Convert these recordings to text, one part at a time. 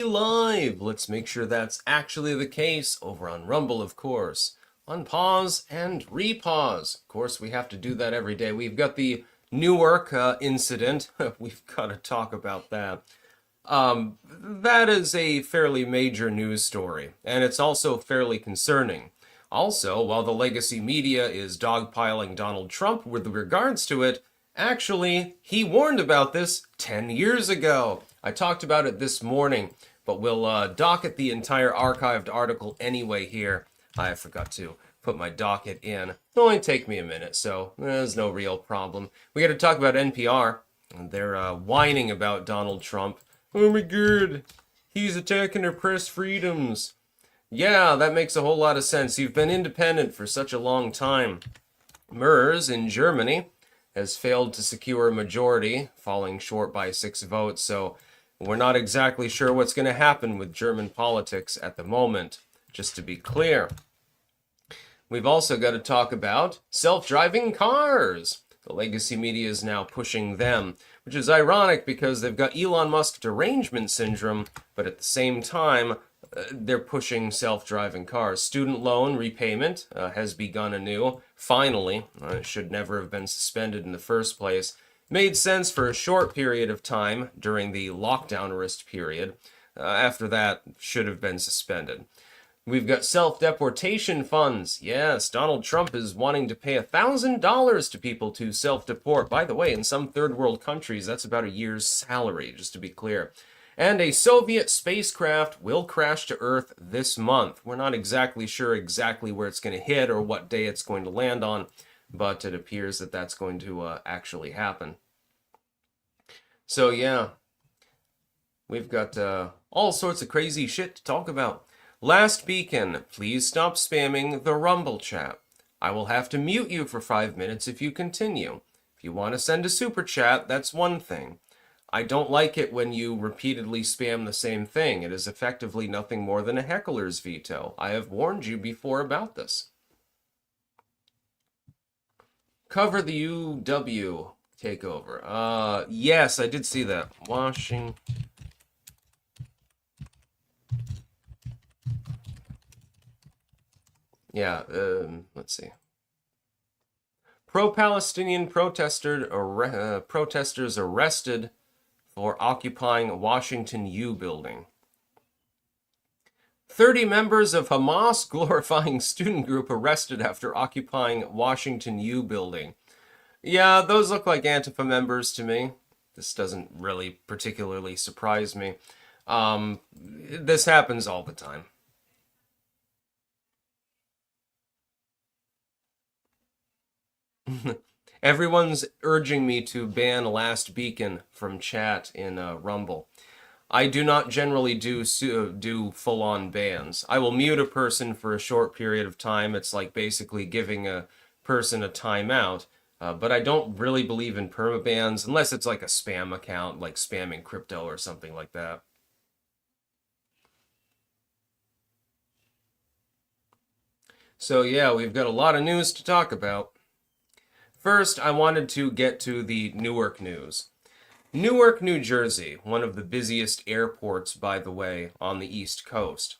Live. Let's make sure that's actually the case over on Rumble, of course. Unpause and repause. Of course, we have to do that every day. We've got the Newark incident. We've got to talk about that. That is a fairly major news story, and it's also fairly concerning. Also, while the legacy media is dogpiling Donald Trump with regards to it, actually, he warned about this 10 years ago. I talked about it this morning, but we'll docket the entire archived article anyway here. I forgot to put my docket in. It'll only take me a minute, so there's no real problem. We got to talk about NPR. They're whining about Donald Trump. Oh my god, he's attacking our press freedoms. Yeah, that makes a whole lot of sense. You've been independent for such a long time. MERS in Germany has failed to secure a majority, falling short by 6 votes, so we're not exactly sure what's going to happen with German politics at the moment, just to be clear. We've also got to talk about self-driving cars. The legacy media is now pushing them, which is ironic because they've got Elon Musk derangement syndrome, but at the same time, they're pushing self-driving cars. Student loan repayment has begun anew. Finally, it should never have been suspended in the first place. Made sense for a short period of time during the lockdown-arist period. After that, should have been suspended. We've got self-deportation funds. Yes, Donald Trump is wanting to pay $1,000 to people to self-deport. By the way, in some third world countries, that's about a year's salary, just to be clear. And a Soviet spacecraft will crash to Earth this month. We're not exactly sure exactly where it's going to hit or what day it's going to land on, but it appears that that's going to actually happen. So yeah, we've got all sorts of crazy shit to talk about. Last beacon, please stop spamming the Rumble chat. I will have to mute you for 5 minutes if you continue. If you want to send a super chat, that's one thing. I don't like it when you repeatedly spam the same thing. It is effectively nothing more than a heckler's veto. I have warned you before about this. Cover the UW takeover. Yes, I did see that. Washington. Yeah, let's see. Pro-Palestinian protesters arrested for occupying Washington U building. 30 members of Hamas glorifying student group arrested after occupying Washington U building. Yeah, those look like Antifa members to me. This doesn't really particularly surprise me. This happens all the time. Everyone's urging me to ban Last Beacon from chat in Rumble. I do not generally do full-on bans. I will mute a person for a short period of time. It's like basically giving a person a timeout. But I don't really believe in permabans unless it's like a spam account, like spamming crypto or something like that. So yeah, we've got a lot of news to talk about. First, I wanted to get to the Newark news. Newark, New Jersey, one of the busiest airports, by the way, on the East Coast.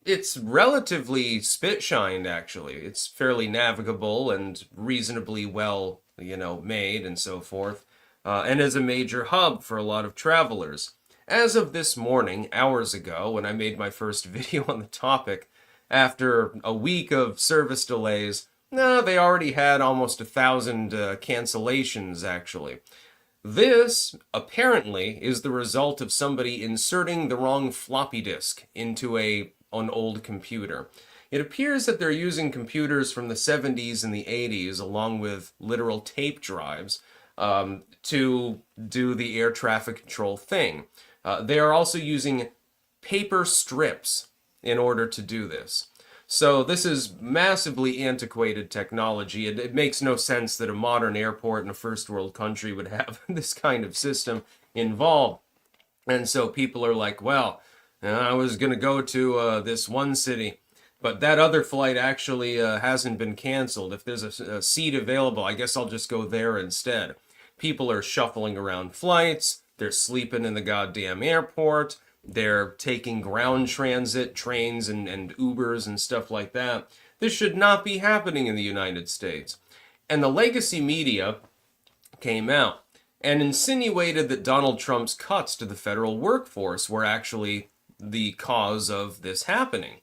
It's relatively spit-shined, actually. It's fairly navigable and reasonably well, made and so forth, and is a major hub for a lot of travelers. As of this morning, hours ago, when I made my first video on the topic, after a week of service delays, they already had almost 1,000 cancellations, actually. This, apparently, is the result of somebody inserting the wrong floppy disk into an old computer. It appears that they're using computers from the 70s and the 80s, along with literal tape drives, to do the air traffic control thing. They are also using paper strips in order to do this. So this is massively antiquated technology. It makes no sense that a modern airport in a first world country would have this kind of system involved. And so people are like, well, I was going to go to this one city, but that other flight actually hasn't been canceled. If there's a seat available, I guess I'll just go there instead. People are shuffling around flights. They're sleeping in the goddamn airport. They're taking ground transit, trains and Ubers and stuff like that. This should not be happening in the United States. And the legacy media came out and insinuated that Donald Trump's cuts to the federal workforce were actually the cause of this happening.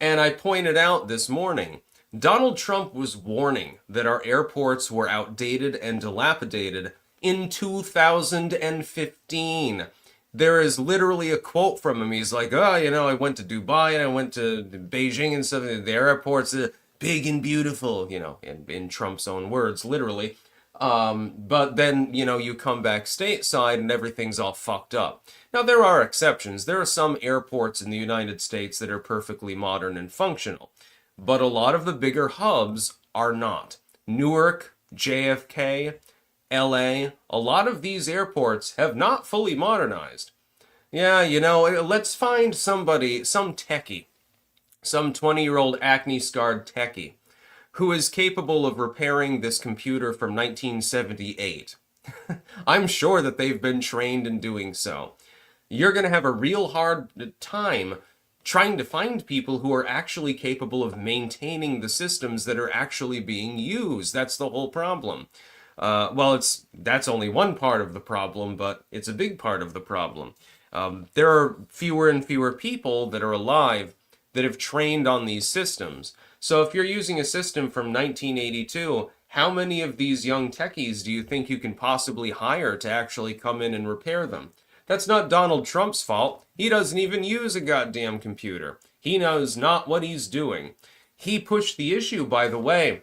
And I pointed out this morning, Donald Trump was warning that our airports were outdated and dilapidated in 2015. There is literally a quote from him. He's like, oh, I went to Dubai and I went to Beijing and stuff. The airport's big and beautiful, in Trump's own words, literally. But then, you come back stateside and everything's all fucked up. Now, there are exceptions. There are some airports in the United States that are perfectly modern and functional. But a lot of the bigger hubs are not. Newark, JFK, LA, a lot of these airports have not fully modernized. Yeah, let's find somebody, some techie, some 20-year-old acne-scarred techie, who is capable of repairing this computer from 1978. I'm sure that they've been trained in doing so. You're going to have a real hard time trying to find people who are actually capable of maintaining the systems that are actually being used. That's the whole problem. That's only one part of the problem, but it's a big part of the problem. There are fewer and fewer people that are alive that have trained on these systems. So if you're using a system from 1982, how many of these young techies do you think you can possibly hire to actually come in and repair them? That's not Donald Trump's fault. He doesn't even use a goddamn computer. He knows not what he's doing. He pushed the issue, by the way,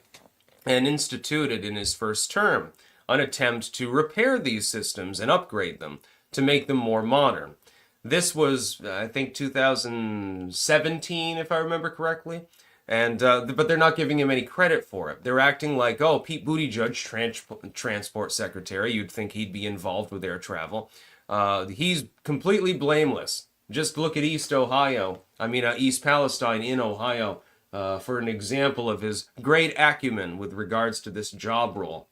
and instituted in his first term an attempt to repair these systems and upgrade them to make them more modern. This was, I think, 2017, if I remember correctly. But they're not giving him any credit for it. They're acting like, oh, Pete Buttigieg, transport secretary, you'd think he'd be involved with air travel. He's completely blameless. Just look at East Palestine in Ohio, for an example of his great acumen with regards to this job role.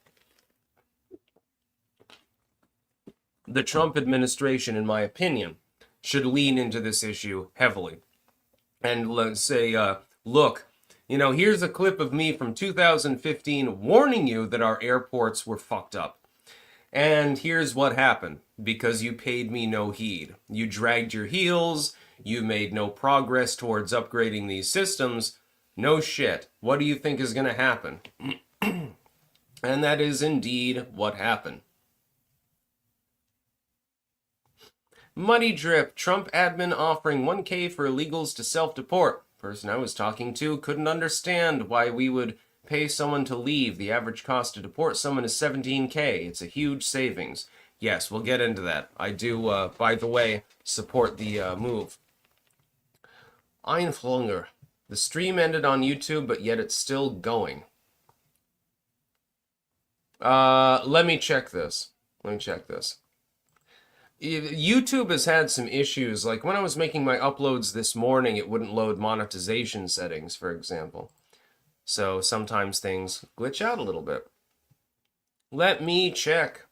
The Trump administration, in my opinion, should lean into this issue heavily. And let's say, look, here's a clip of me from 2015 warning you that our airports were fucked up. And here's what happened, because you paid me no heed. You dragged your heels, you made no progress towards upgrading these systems. No shit. What do you think is going to happen? And that is indeed what happened. Money drip. Trump admin offering $1,000 for illegals to self-deport. Person I was talking to couldn't understand why we would pay someone to leave. The average cost to deport someone is $17,000. It's a huge savings. Yes, we'll get into that. I do, by the way, support the move. Einflunger. The stream ended on YouTube, but yet it's still going. Let me check this. YouTube has had some issues. Like when I was making my uploads this morning, it wouldn't load monetization settings, for example. So sometimes things glitch out a little bit. Let me check.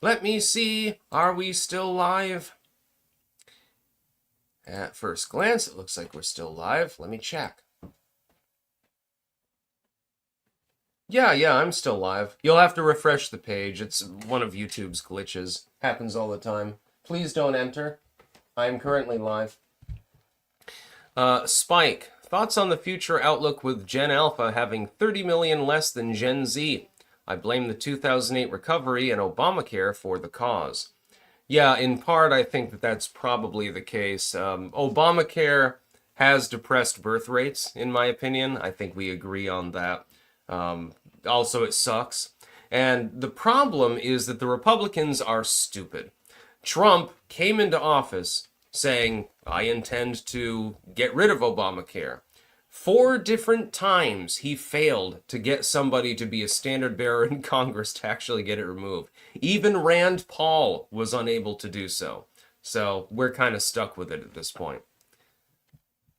Let me see. Are we still live? At first glance, it looks like we're still live. Let me check. Yeah, I'm still live. You'll have to refresh the page. It's one of YouTube's glitches. Happens all the time. Please don't enter. I am currently live. Spike. Thoughts on the future outlook with Gen Alpha having 30 million less than Gen Z? I blame the 2008 recovery and Obamacare for the cause. Yeah, in part, I think that that's probably the case. Obamacare has depressed birth rates, in my opinion. I think we agree on that. Also, it sucks. And the problem is that the Republicans are stupid. Trump came into office saying, I intend to get rid of Obamacare. 4 different times he failed to get somebody to be a standard bearer in Congress to actually get it removed. Even Rand Paul was unable to do so. So we're kind of stuck with it at this point.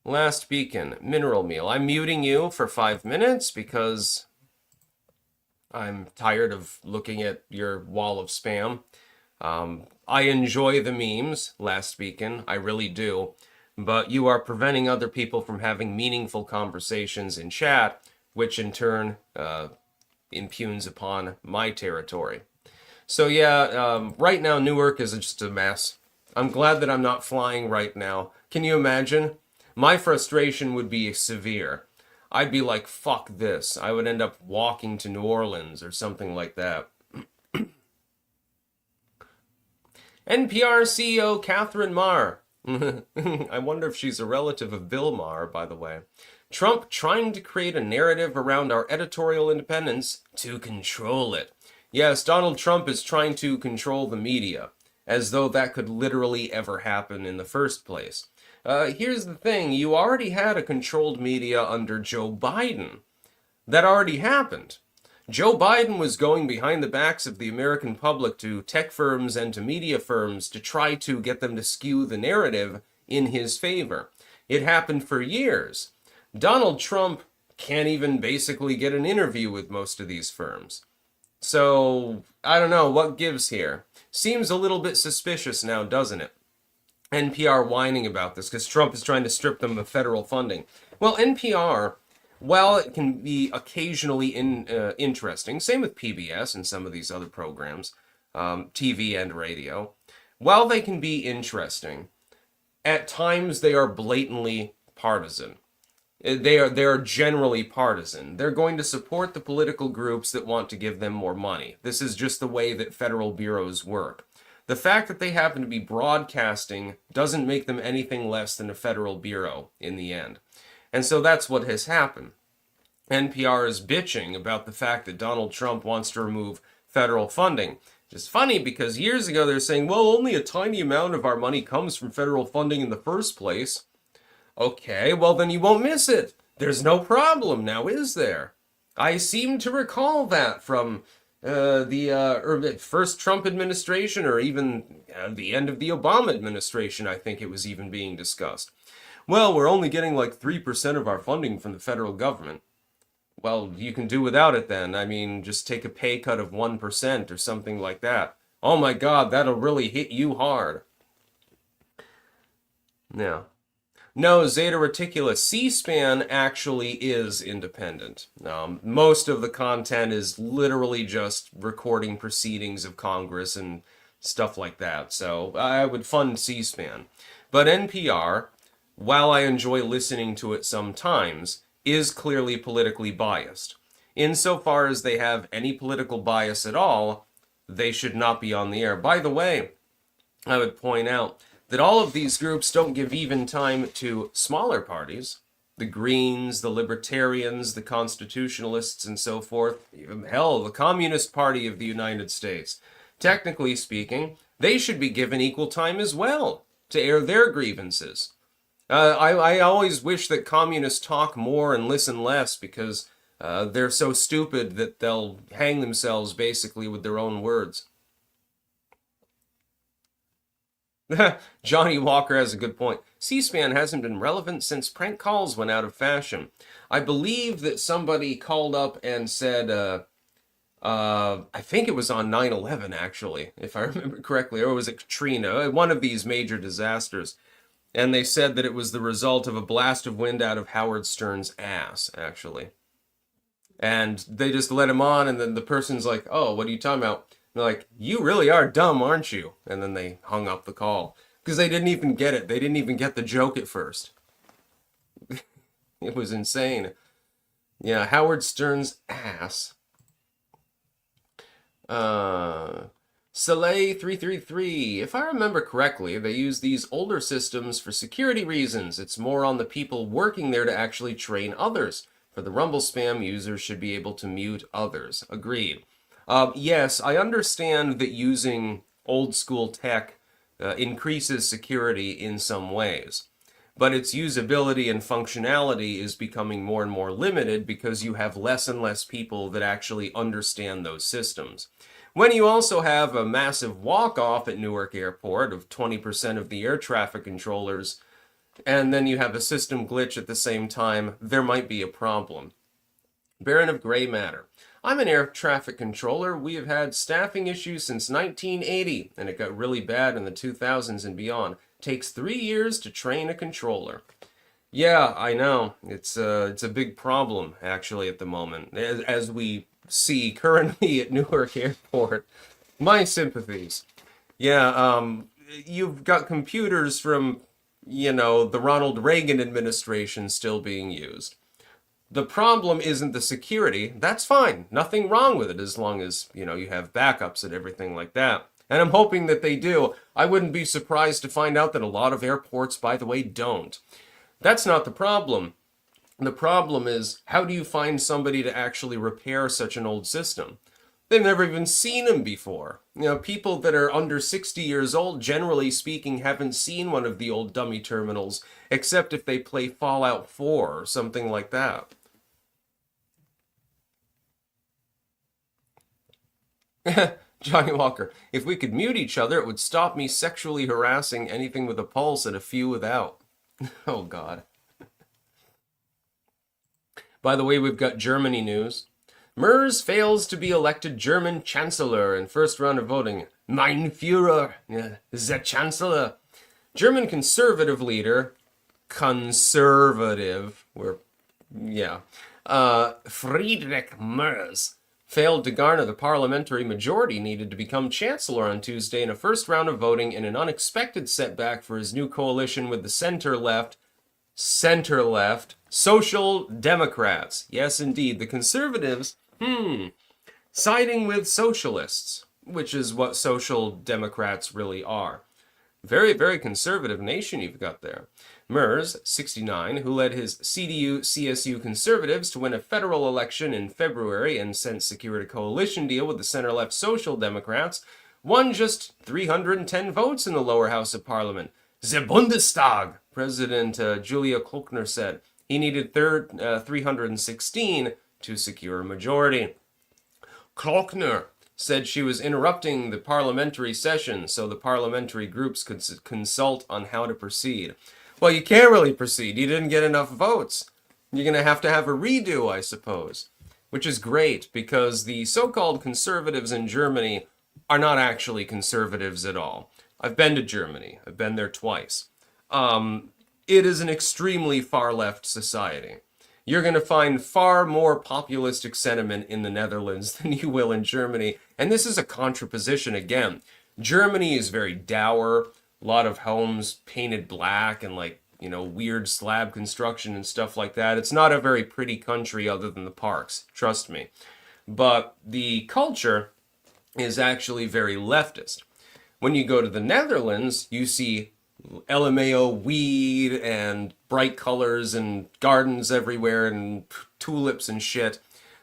Last beacon, mineral meal. I'm muting you for 5 minutes because I'm tired of looking at your wall of spam. I enjoy the memes, last speaking, I really do, but you are preventing other people from having meaningful conversations in chat, which in turn impugns upon my territory. So yeah, right now Newark is just a mess. I'm glad that I'm not flying right now. Can you imagine? My frustration would be severe. I'd be like, fuck this. I would end up walking to New Orleans or something like that. NPR CEO Catherine Marr. I wonder if she's a relative of Bill Maher, by the way. Trump trying to create a narrative around our editorial independence to control it. Yes, Donald Trump is trying to control the media, as though that could literally ever happen in the first place. Here's the thing, you already had a controlled media under Joe Biden. That already happened. Joe Biden was going behind the backs of the American public to tech firms and to media firms to try to get them to skew the narrative in his favor. It happened for years. Donald Trump can't even basically get an interview with most of these firms. So, I don't know, what gives here? Seems a little bit suspicious now, doesn't it? NPR whining about this because Trump is trying to strip them of federal funding. Well, NPR, while it can be occasionally interesting, same with PBS and some of these other programs, TV and radio, while they can be interesting, at times they are blatantly partisan. They are generally partisan. They're going to support the political groups that want to give them more money. This is just the way that federal bureaus work. The fact that they happen to be broadcasting doesn't make them anything less than a federal bureau in the end. And so that's what has happened. NPR is bitching about the fact that Donald Trump wants to remove federal funding. Which is funny because years ago they're saying, well, only a tiny amount of our money comes from federal funding in the first place. Okay, well then you won't miss it. There's no problem now, is there? I seem to recall that from the first Trump administration, or even the end of the Obama administration, I think it was even being discussed. Well, we're only getting like 3% of our funding from the federal government. Well, you can do without it then. I mean, just take a pay cut of 1% or something like that. Oh my God, that'll really hit you hard. Yeah. No, Zeta Reticula. C-SPAN actually is independent. Most of the content is literally just recording proceedings of Congress and stuff like that. So I would fund C-SPAN. But NPR, while I enjoy listening to it sometimes, is clearly politically biased. Insofar as they have any political bias at all, they should not be on the air. By the way, I would point out that all of these groups don't give even time to smaller parties, the Greens, the Libertarians, the Constitutionalists, and so forth, even hell, the Communist Party of the United States. Technically speaking, they should be given equal time as well to air their grievances. I always wish that communists talk more and listen less because they're so stupid that they'll hang themselves basically with their own words. Johnny Walker has a good point. C-SPAN hasn't been relevant since prank calls went out of fashion. I believe that somebody called up and said, I think it was on 9/11 actually, if I remember correctly, or was it Katrina, one of these major disasters. And they said that it was the result of a blast of wind out of Howard Stern's ass, actually. And they just let him on, and then the person's like, oh, what are you talking about? They're like, you really are dumb, aren't you? And then they hung up the call. Because they didn't even get it. They didn't even get the joke at first. It was insane. Yeah, Howard Stern's ass. Soleil333. If I remember correctly, they use these older systems for security reasons. It's more on the people working there to actually train others. For the Rumble spam, users should be able to mute others. Agreed. Yes, I understand that using old school tech increases security in some ways, but its usability and functionality is becoming more and more limited because you have less and less people that actually understand those systems. When you also have a massive walk-off at Newark Airport of 20% of the air traffic controllers, and then you have a system glitch at the same time, there might be a problem. Baron of Gray Matter. I'm an air traffic controller. We have had staffing issues since 1980, and it got really bad in the 2000s and beyond. Takes 3 years to train a controller. Yeah, I know. It's a big problem actually at the moment, as we see currently at Newark Airport. My sympathies. Yeah, you've got computers from, the Ronald Reagan administration still being used. The problem isn't the security. That's fine. Nothing wrong with it as long as, you have backups and everything like that. And I'm hoping that they do. I wouldn't be surprised to find out that a lot of airports, by the way, don't. That's not the problem. The problem is, how do you find somebody to actually repair such an old system? They've never even seen them before. People that are under 60 years old, generally speaking, haven't seen one of the old dummy terminals, except if they play Fallout 4 or something like that. Johnny Walker, if we could mute each other, it would stop me sexually harassing anything with a pulse and a few without. Oh, God. By the way, we've got Germany news. Merz fails to be elected German Chancellor in first round of voting. Mein Führer, the Chancellor. German conservative leader, Friedrich Merz, failed to garner the parliamentary majority needed to become chancellor on Tuesday in a first round of voting in an unexpected setback for his new coalition with the center-left, Social Democrats. Yes, indeed, the conservatives, siding with socialists, which is what Social Democrats really are. Very, very conservative nation you've got there. Merz, 69, who led his CDU-CSU conservatives to win a federal election in February and since secured a coalition deal with the center-left Social Democrats, won just 310 votes in the lower house of parliament. The Bundestag, President Julia Klöckner said. He needed 316 to secure a majority. Klöckner said she was interrupting the parliamentary session so the parliamentary groups could consult on how to proceed. Well, you can't really proceed. You didn't get enough votes. You're going to have a redo, I suppose. Which is great, because the so-called conservatives in Germany are not actually conservatives at all. I've been to Germany. I've been there twice. It is an extremely far-left society. You're going to find far more populistic sentiment in the Netherlands than you will in Germany. And this is a contraposition again. Germany is very dour. A lot of homes painted black and weird slab construction and stuff like that. It's not a very pretty country other than the parks, trust me. But the culture is actually very leftist. When you go to the Netherlands, you see LMAO weed and bright colors and gardens everywhere and tulips and shit.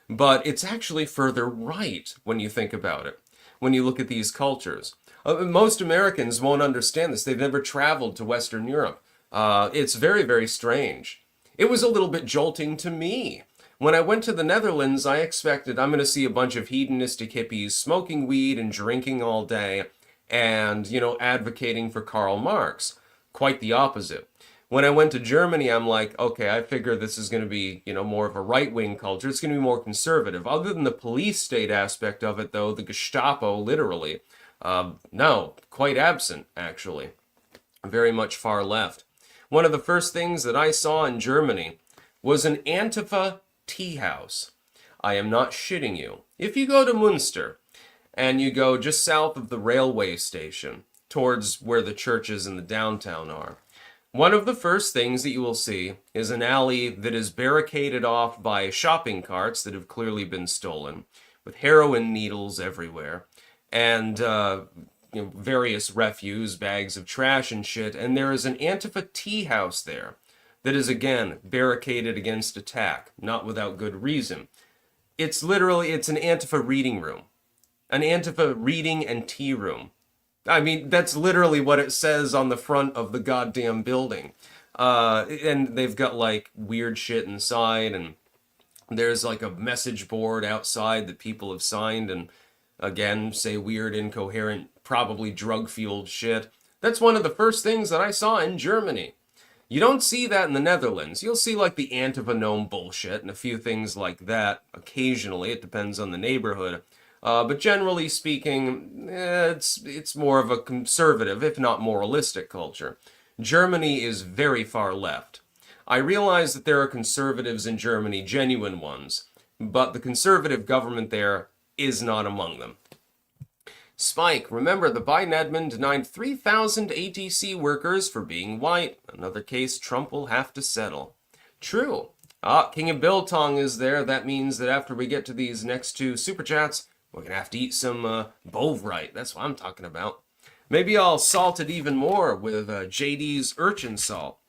But it's actually further right when you think about it, when you look at these cultures. Most Americans won't understand this. They've never traveled to Western Europe. It's very, very strange. It was a little bit jolting to me. When I went to the Netherlands, I expected I'm going to see a bunch of hedonistic hippies smoking weed and drinking all day and, advocating for Karl Marx. Quite the opposite. When I went to Germany, I'm like, okay, I figure this is going to be, more of a right-wing culture. It's going to be more conservative. Other than the police state aspect of it, though, the Gestapo, literally, no, quite absent, actually. Very much far left. One of the first things that I saw in Germany was an Antifa tea house. I am not shitting you. If you go to Münster and you go just south of the railway station towards where the churches in the downtown are, one of the first things that you will see is an alley that is barricaded off by shopping carts that have clearly been stolen, with heroin needles everywhere, and various refuse, bags of trash and shit, and there is an Antifa tea house there that is, again, barricaded against attack, not without good reason. It's an Antifa reading room. An Antifa reading and tea room. I mean, that's literally what it says on the front of the goddamn building. And they've got, weird shit inside, and there's, a message board outside that people have signed, and, again, say weird, incoherent, probably drug-fueled shit. That's one of the first things that I saw in Germany. You don't see that in the Netherlands. You'll see like the ant of a gnome bullshit and a few things like that occasionally. It depends on the neighborhood. But generally speaking, it's more of a conservative, if not moralistic culture. Germany is very far left. I realize that there are conservatives in Germany, genuine ones, but the conservative government there is not among them. Spike, remember the Biden admin denied 3,000 ATC workers for being white. Another case Trump will have to settle. True. King of Biltong is there. That means that after we get to these next two super chats, we're going to have to eat some Bovrite. That's what I'm talking about. Maybe I'll salt it even more with JD's urchin salt.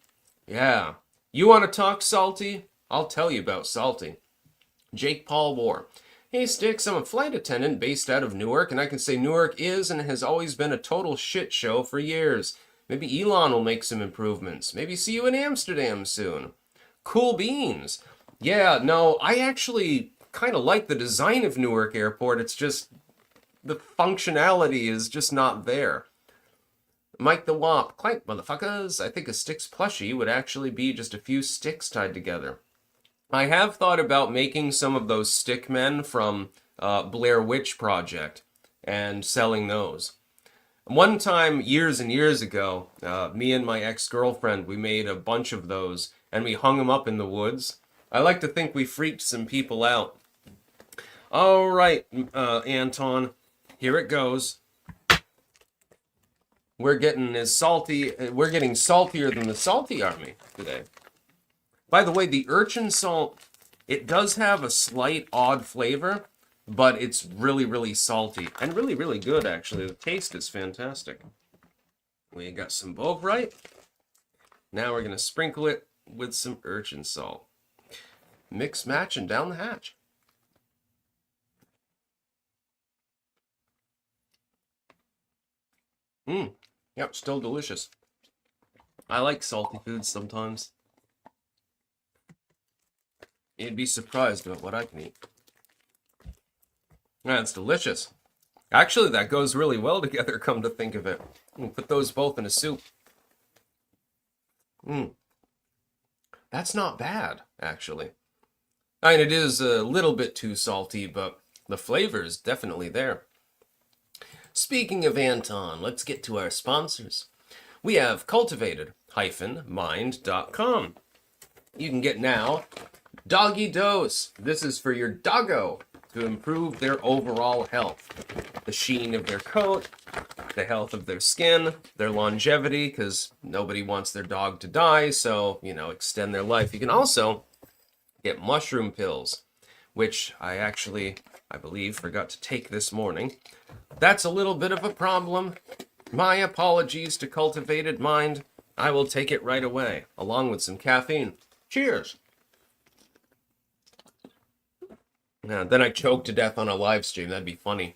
Yeah. You want to talk salty? I'll tell you about salty. Jake Paul War. Hey Sticks, I'm a flight attendant based out of Newark, and I can say Newark is and has always been a total shit show for years. Maybe Elon will make some improvements. Maybe see you in Amsterdam soon. Cool beans. Yeah, no, I actually kind of like the design of Newark Airport. It's just the functionality is just not there. Mike the Wop. Clank, motherfuckers. I think a Sticks plushie would actually be just a few sticks tied together. I have thought about making some of those stick men from Blair Witch Project and selling those. One time, years and years ago, me and my ex-girlfriend, we made a bunch of those and we hung them up in the woods. I like to think we freaked some people out. All right, Anton, here it goes. We're getting saltier than the Salty Army today. By the way, the urchin salt, it does have a slight odd flavor, but it's really, really salty and really, really good, actually. The taste is fantastic. We got some Bovrite. Now we're going to sprinkle it with some urchin salt. Mix, match, and down the hatch. Yep, still delicious. I like salty foods sometimes. You'd be surprised about what I can eat. Yeah, it's delicious. Actually, that goes really well together, come to think of it. We'll put those both in a soup. That's not bad, actually. I mean, it is a little bit too salty, but the flavor is definitely there. Speaking of Anton, let's get to our sponsors. We have cultivated-mind.com. You can get now Doggy Dose. This is for your doggo to improve their overall health. The sheen of their coat, the health of their skin, their longevity, because nobody wants their dog to die, so, extend their life. You can also get mushroom pills, which I believe, forgot to take this morning. That's a little bit of a problem. My apologies to Cultivated Mind. I will take it right away, along with some caffeine. Cheers! Then I choke to death on a live stream. That'd be funny.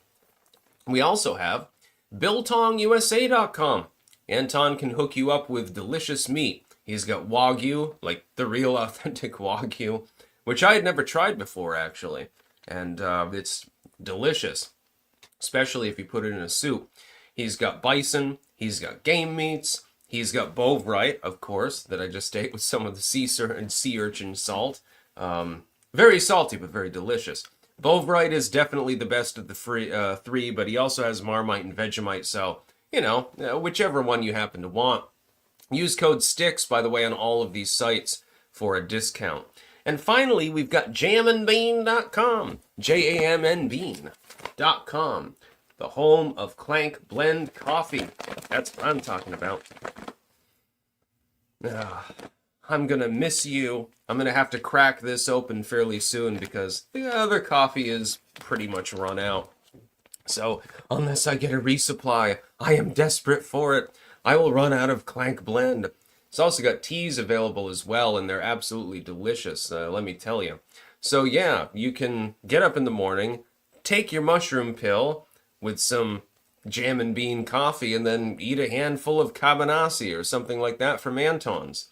We also have BiltongUSA.com. Anton can hook you up with delicious meat. He's got Wagyu, like the real authentic Wagyu, which I had never tried before, actually. And it's delicious, especially if you put it in a soup. He's got bison. He's got game meats. He's got Bovrite, of course, that I just ate with some of the sea urchin salt. Very salty, but very delicious. Bovrite is definitely the best of the three, but he also has Marmite and Vegemite, so, whichever one you happen to want. Use code STICKS, by the way, on all of these sites for a discount. And finally, we've got jamandbean.com, JAMNbean.com, the home of Clank Blend Coffee. That's what I'm talking about. I'm going to miss you. I'm going to have to crack this open fairly soon because the other coffee is pretty much run out. So, unless I get a resupply, I am desperate for it. I will run out of Clank Blend. It's also got teas available as well, and they're absolutely delicious, let me tell you. So yeah, you can get up in the morning, take your mushroom pill with some jam and bean coffee, and then eat a handful of cabanassi or something like that from Anton's.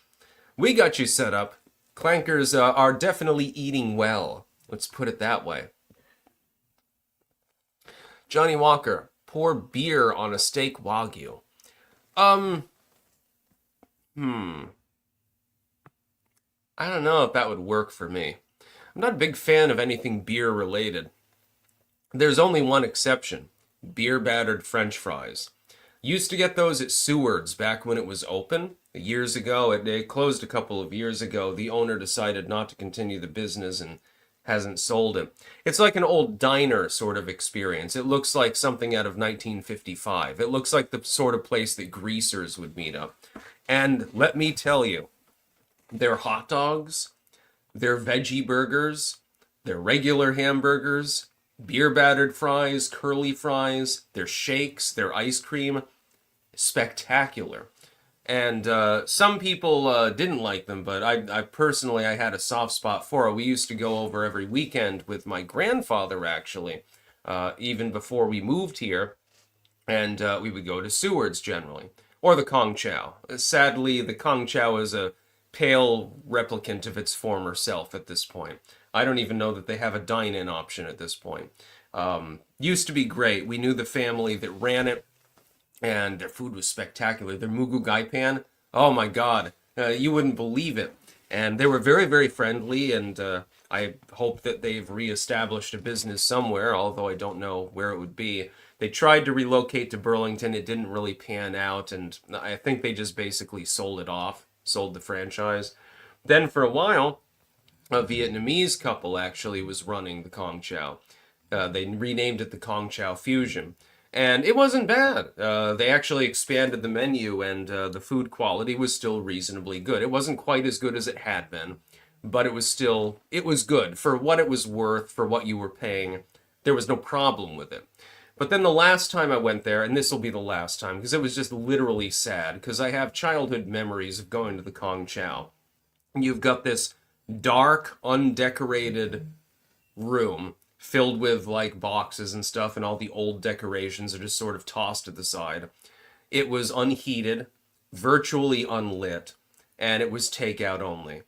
We got you set up. Clankers are definitely eating well. Let's put it that way. Johnny Walker, pour beer on a steak Wagyu. I don't know if that would work for me. I'm not a big fan of anything beer related. There's only one exception: beer battered French fries. Used to get those at Seward's back when it was open. Years ago, it closed a couple of years ago. The owner decided not to continue the business and hasn't sold it. It's like an old diner sort of experience. It looks like something out of 1955. It looks like the sort of place that greasers would meet up. And let me tell you, their hot dogs, their veggie burgers, their regular hamburgers, beer battered fries, curly fries, their shakes, their ice cream, spectacular. And some people didn't like them, but I personally, I had a soft spot for it. We used to go over every weekend with my grandfather, actually, even before we moved here, and we would go to Seward's generally, or the Kong Chow. Sadly, the Kong Chow is a pale replicant of its former self at this point. I don't even know that they have a dine-in option at this point. Used to be great. We knew the family that ran it, and their food was spectacular. Their mugu gai pan, oh my god, you wouldn't believe it. And they were very, very friendly, and I hope that they've reestablished a business somewhere, although I don't know where it would be. They tried to relocate to Burlington. It didn't really pan out, and I think they just basically sold it off, sold the franchise. Then for a while, a Vietnamese couple actually was running the Kong Chow. They renamed it the Kong Chow Fusion. And it wasn't bad. They actually expanded the menu, and the food quality was still reasonably good. It wasn't quite as good as it had been, but it was good. For what it was worth, for what you were paying, there was no problem with it. But then the last time I went there, and this will be the last time, because it was just literally sad, because I have childhood memories of going to the Kong Chow. You've got this dark, undecorated room filled with like boxes and stuff, and all the old decorations are just sort of tossed to the side. It was unheated, virtually unlit, and it was takeout only.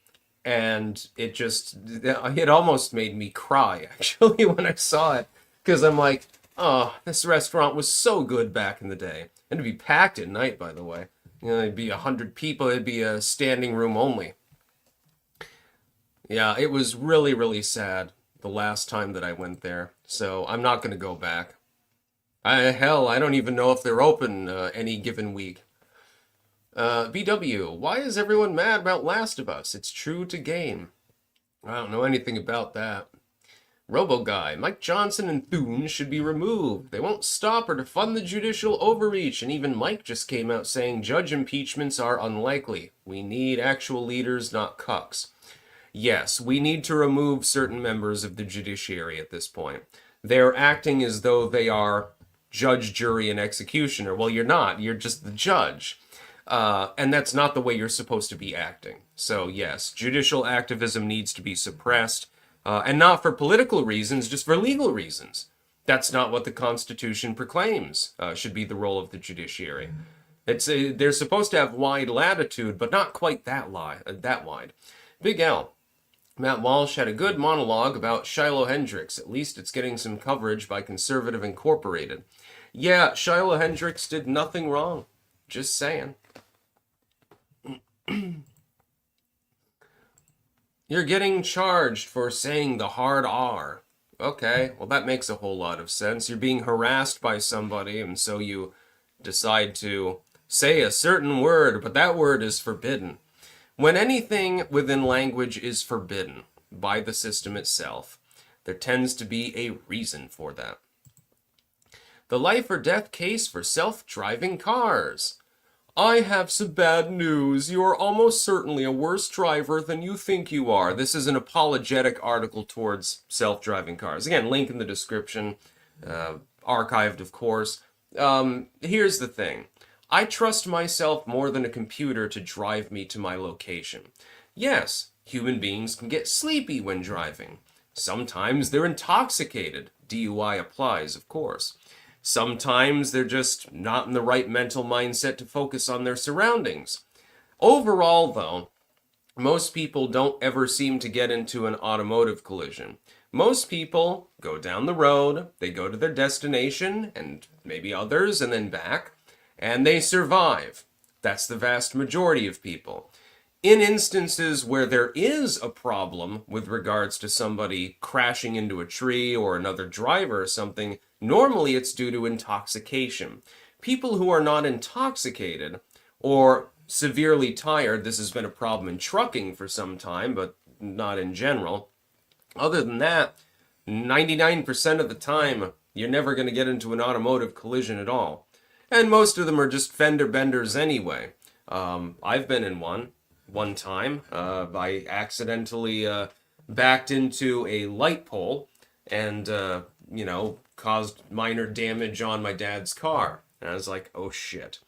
And it almost made me cry actually when I saw it, because I'm like, oh, this restaurant was so good back in the day. And it'd be packed at night, by the way. It'd be 100 people, it'd be a standing room only. Yeah, it was really, really sad the last time that I went there, so I'm not going to go back. Hell, I don't even know if they're open any given week. BW, why is everyone mad about Last of Us? It's true to game. I don't know anything about that. Robo Guy, Mike Johnson and Thune should be removed. They won't stop or defund the judicial overreach, and even Mike just came out saying judge impeachments are unlikely. We need actual leaders, not cucks. Yes, we need to remove certain members of the judiciary at this point. They're acting as though they are judge, jury, and executioner. Well, you're not. You're just the judge. And that's not the way you're supposed to be acting. So, yes, judicial activism needs to be suppressed. And not for political reasons, just for legal reasons. That's not what the Constitution proclaims should be the role of the judiciary. They're supposed to have wide latitude, but not quite that wide. Big L. Matt Walsh had a good monologue about Shiloh Hendricks. At least it's getting some coverage by Conservative Incorporated. Yeah, Shiloh Hendricks did nothing wrong. Just saying. You're getting charged for saying the hard R. Okay, well that makes a whole lot of sense. You're being harassed by somebody, and so you decide to say a certain word, but that word is forbidden. When anything within language is forbidden by the system itself, there tends to be a reason for that. The life or death case for self-driving cars. I have some bad news. You are almost certainly a worse driver than you think you are. This is an apologetic article towards self-driving cars. Again, link in the description, archived, of course. Here's the thing. I trust myself more than a computer to drive me to my location. Yes, human beings can get sleepy when driving. Sometimes they're intoxicated. DUI applies, of course. Sometimes they're just not in the right mental mindset to focus on their surroundings. Overall, though, most people don't ever seem to get into an automotive collision. Most people go down the road, they go to their destination, and maybe others, and then back, and they survive. That's the vast majority of people. In instances where there is a problem with regards to somebody crashing into a tree or another driver or something, normally it's due to intoxication. People who are not intoxicated or severely tired, this has been a problem in trucking for some time, but not in general. Other than that, 99% of the time, you're never going to get into an automotive collision at all. And most of them are just fender benders anyway. I've been in one time. I accidentally backed into a light pole and, caused minor damage on my dad's car. And I was like, oh shit.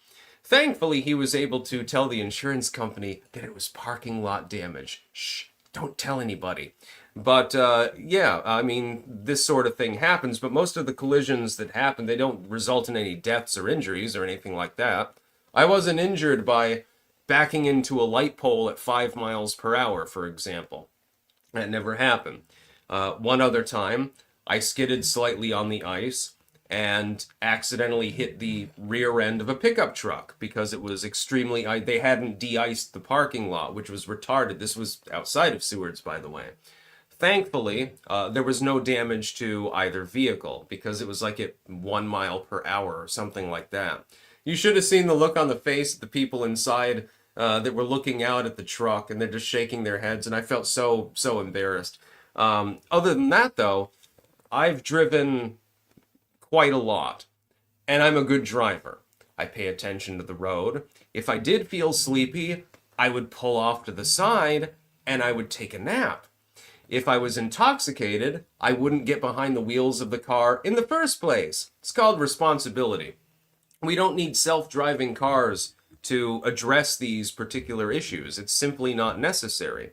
Thankfully, he was able to tell the insurance company that it was parking lot damage. Shh, don't tell anybody. But yeah, I mean, this sort of thing happens, but most of the collisions that happen, they don't result in any deaths or injuries or anything like that. I wasn't injured by backing into a light pole at 5 miles per hour, for example. That never happened. One other time, I skidded slightly on the ice and accidentally hit the rear end of a pickup truck because it was extremely, they hadn't de-iced the parking lot, which was retarded. This was outside of Seward's, by the way. Thankfully, there was no damage to either vehicle because it was like at 1 mile per hour or something like that. You should have seen the look on the face of the people inside that were looking out at the truck, and they're just shaking their heads, and I felt so embarrassed. Other than that, though, I've driven quite a lot, and I'm a good driver. I pay attention to the road. If I did feel sleepy, I would pull off to the side, and I would take a nap. If I was intoxicated, I wouldn't get behind the wheels of the car in the first place. It's called responsibility. We don't need self-driving cars to address these particular issues. It's simply not necessary.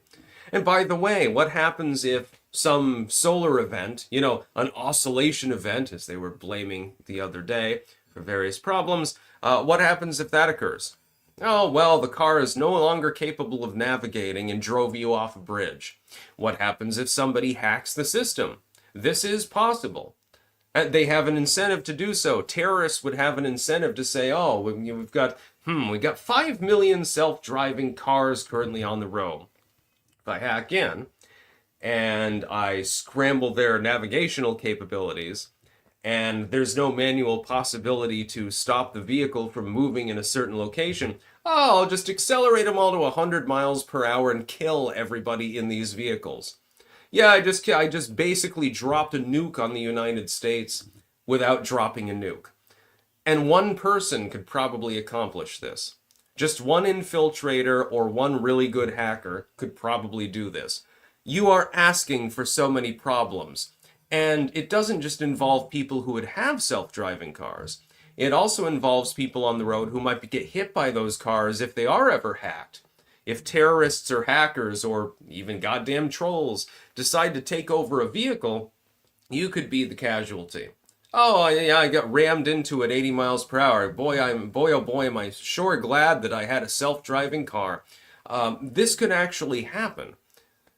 And by the way, what happens if some solar event, an oscillation event, as they were blaming the other day for various problems, what happens if that occurs? Oh, well, the car is no longer capable of navigating and drove you off a bridge. What happens if somebody hacks the system? This is possible. They have an incentive to do so. Terrorists would have an incentive to say, oh, we've got 5 million self-driving cars currently on the road. If I hack in and I scramble their navigational capabilities, and there's no manual possibility to stop the vehicle from moving in a certain location, I'll just accelerate them all to 100 miles per hour and kill everybody in these vehicles. Yeah, I just basically dropped a nuke on the United States without dropping a nuke. And one person could probably accomplish this. Just one infiltrator or one really good hacker could probably do this. You are asking for so many problems. And it doesn't just involve people who would have self-driving cars. It also involves people on the road who might get hit by those cars if they are ever hacked. If terrorists or hackers or even goddamn trolls decide to take over a vehicle, you could be the casualty. Oh, yeah, I got rammed into at 80 miles per hour. Boy, oh boy, am I sure glad that I had a self-driving car. This could actually happen.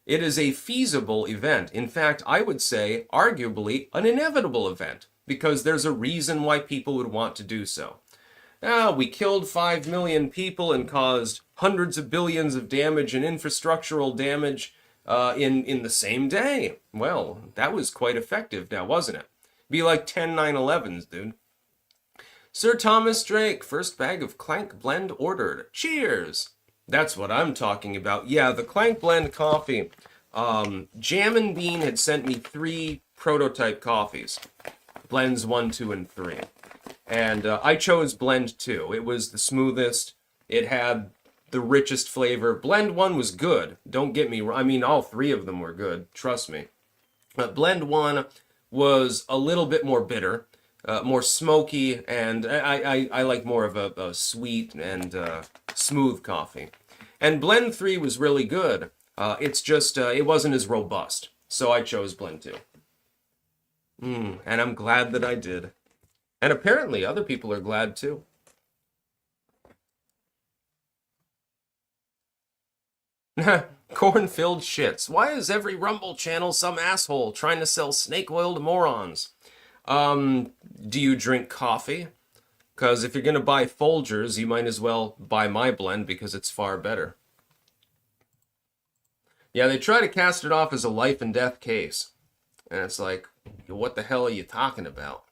It is a feasible event. In fact, I would say, arguably, an inevitable event, because there's a reason why people would want to do so. We killed 5 million people and caused hundreds of billions of damage and infrastructural damage in the same day. Well, that was quite effective now, wasn't it? Be like 10 9/11s, dude. Sir Thomas Drake, first bag of Clank Blend ordered. Cheers! That's what I'm talking about. Yeah, the Clank Blend coffee. Jam and Bean had sent me 3 prototype coffees. Blends 1, 2, and 3. And I chose Blend 2. It was the smoothest. It had the richest flavor. Blend 1 was good. Don't get me wrong. I mean, all 3 of them were good. Trust me. Blend 1 was a little bit more bitter, more smoky, and I like more of a sweet and smooth coffee. And Blend 3 was really good. It's just, it wasn't as robust. So I chose Blend 2. And I'm glad that I did. And apparently other people are glad too. Corn-filled shits. Why is every Rumble channel some asshole trying to sell snake oil to morons? Do you drink coffee? Because if you're going to buy Folgers, you might as well buy my blend because it's far better. Yeah, they try to cast it off as a life and death case. And it's like, what the hell are you talking about?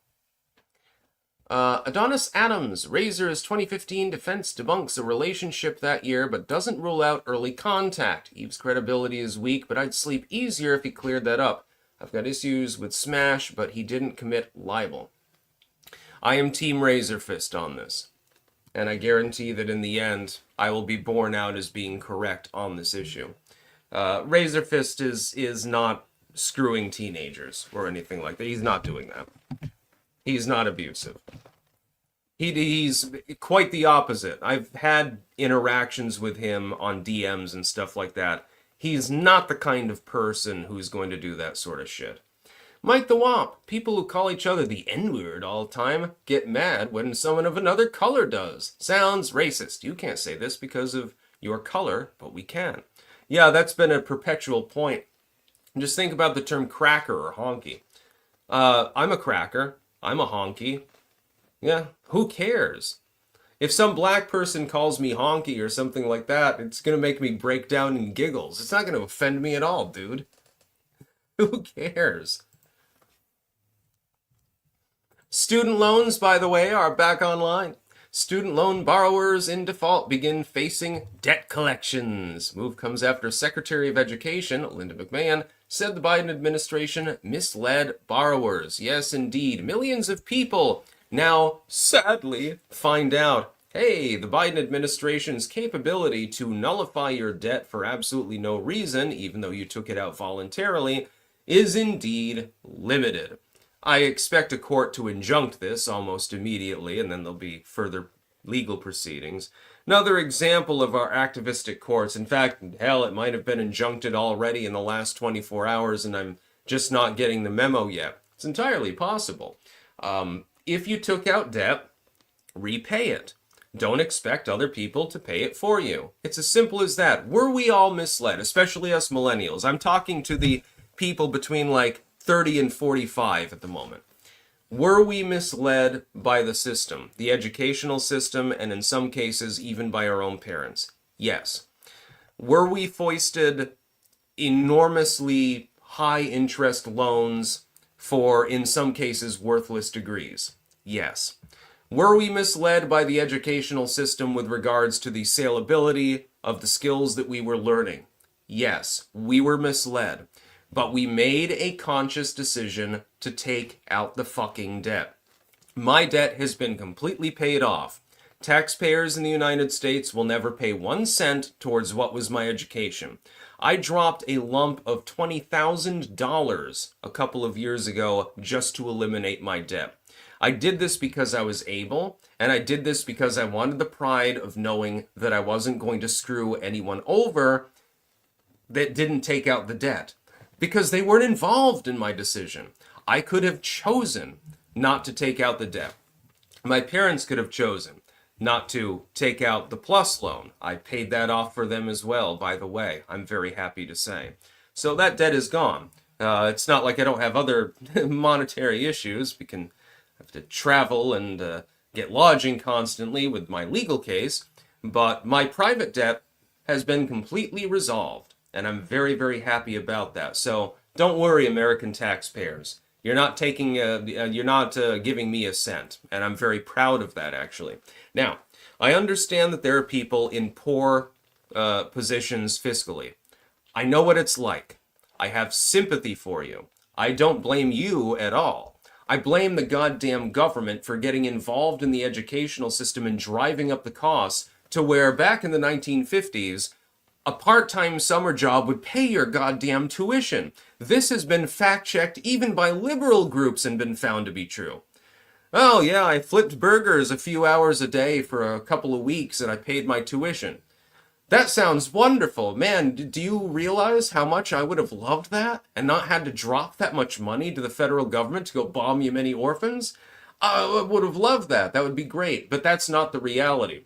Adonis Adams, Razor's 2015 defense debunks a relationship that year, but doesn't rule out early contact. Eve's credibility is weak, but I'd sleep easier if he cleared that up. I've got issues with Smash, but he didn't commit libel. I am Team Razor Fist on this. And I guarantee that in the end, I will be borne out as being correct on this issue. Razor Fist is not screwing teenagers or anything like that. He's not doing that. He's not abusive. He's quite the opposite. I've had interactions with him on DMs and stuff like that. He's not the kind of person who's going to do that sort of shit. Mike the Womp. People who call each other the N-word all the time get mad when someone of another color does. Sounds racist. You can't say this because of your color, but we can. Yeah, that's been a perpetual point. Just think about the term cracker or honky. I'm a cracker. I'm a honky. Yeah, who cares? If some black person calls me honky or something like that, it's going to make me break down in giggles. It's not going to offend me at all, dude. Who cares? Student loans, by the way, are back online. Student loan borrowers in default begin facing debt collections. Move comes after Secretary of Education, Linda McMahon, said the Biden administration misled borrowers. Yes, indeed. Millions of people now, sadly, find out, hey, the Biden administration's capability to nullify your debt for absolutely no reason, even though you took it out voluntarily, is indeed limited. I expect a court to injunct this almost immediately, and then there'll be further legal proceedings. Another example of our activistic courts. In fact, hell, it might have been injuncted already in the last 24 hours, and I'm just not getting the memo yet. It's entirely possible. If you took out debt, repay it. Don't expect other people to pay it for you. It's as simple as that. Were we all misled, especially us millennials? I'm talking to the people between like 30 and 45 at the moment. Were we misled by the system, the educational system, and in some cases even by our own parents? Yes. Were we foisted enormously high interest loans for, in some cases, worthless degrees? Yes. Were we misled by the educational system with regards to the salability of the skills that we were learning? Yes, we were misled. But we made a conscious decision to take out the fucking debt. My debt has been completely paid off. Taxpayers in the United States will never pay 1 cent towards what was my education. I dropped a lump of $20,000 a couple of years ago just to eliminate my debt. I did this because I was able, and I did this because I wanted the pride of knowing that I wasn't going to screw anyone over that didn't take out the debt. Because they weren't involved in my decision. I could have chosen not to take out the debt. My parents could have chosen not to take out the plus loan. I paid that off for them as well, by the way, I'm very happy to say. So that debt is gone. It's not like I don't have other monetary issues. We can have to travel and get lodging constantly with my legal case. But my private debt has been completely resolved. And I'm very, very happy about that. So don't worry, American taxpayers. You're not taking, you're not giving me a cent, and I'm very proud of that, actually. Now, I understand that there are people in poor positions fiscally. I know what it's like. I have sympathy for you. I don't blame you at all. I blame the goddamn government for getting involved in the educational system and driving up the costs to where back in the 1950s, a part-time summer job would pay your goddamn tuition. This has been fact-checked even by liberal groups and been found to be true. Oh yeah, I flipped burgers a few hours a day for a couple of weeks and I paid my tuition. That sounds wonderful. Man, do you realize how much I would have loved that and not had to drop that much money to the federal government to go bomb you many orphans? I would have loved that. That would be great. But that's not the reality.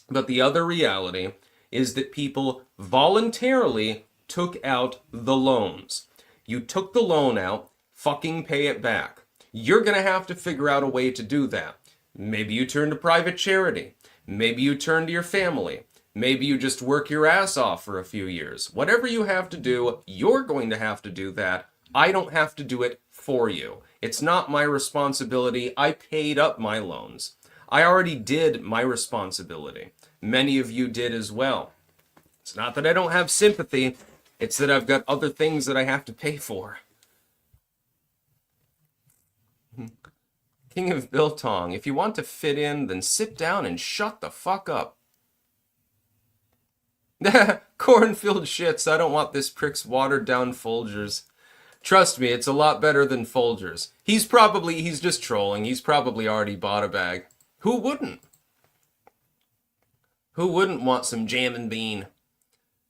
But the other reality is that people voluntarily took out the loans. You took the loan out, fucking pay it back. You're going to have to figure out a way to do that. Maybe you turn to private charity. Maybe you turn to your family. Maybe you just work your ass off for a few years. Whatever you have to do, you're going to have to do that. I don't have to do it for you. It's not my responsibility. I paid up my loans. I already did my responsibility. Many of you did as well. It's not that I don't have sympathy. It's that I've got other things that I have to pay for. King of Biltong, if you want to fit in, then sit down and shut the fuck up. Cornfield shits, I don't want this prick's watered down Folgers. Trust me, it's a lot better than Folgers. He's just trolling. He's probably already bought a bag. Who wouldn't? Who wouldn't want some jam and bean?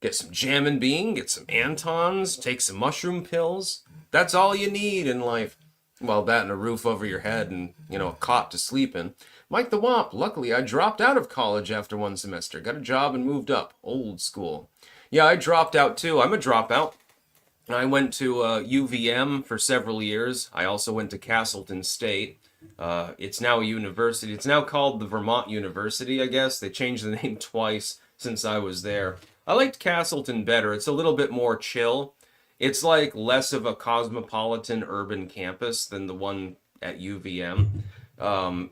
Get some jam and bean, get some Antons, take some mushroom pills. That's all you need in life. Well, that and a roof over your head and, a cot to sleep in. Mike the Womp, luckily I dropped out of college after one semester. Got a job and moved up. Old school. Yeah, I dropped out too. I'm a dropout. I went to UVM for several years. I also went to Castleton State. It's now a university. It's now called the Vermont University, I guess. They changed the name twice since I was there. I liked Castleton better. It's a little bit more chill. It's like less of a cosmopolitan urban campus than the one at UVM.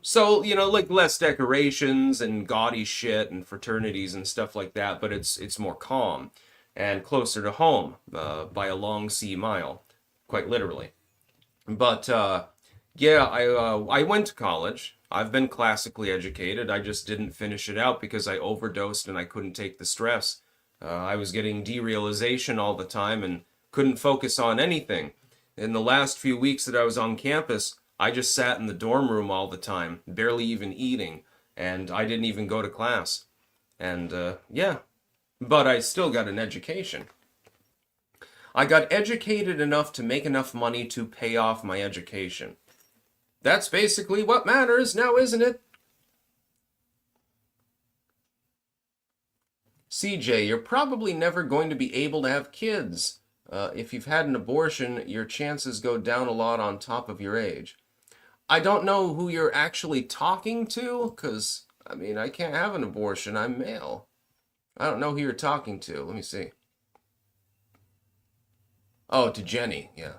So, like less decorations and gaudy shit and fraternities and stuff like that, but it's more calm and closer to home by a long sea mile, quite literally. But yeah, I went to college. I've been classically educated. I just didn't finish it out because I overdosed and I couldn't take the stress. I was getting derealization all the time and couldn't focus on anything. In the last few weeks that I was on campus, I just sat in the dorm room all the time, barely even eating, and I didn't even go to class. And yeah, but I still got an education. I got educated enough to make enough money to pay off my education. That's basically what matters now, isn't it? CJ, you're probably never going to be able to have kids. If you've had an abortion, your chances go down a lot on top of your age. I don't know who you're actually talking to, because, I can't have an abortion. I'm male. I don't know who you're talking to. Let me see. Oh, to Jenny, yeah.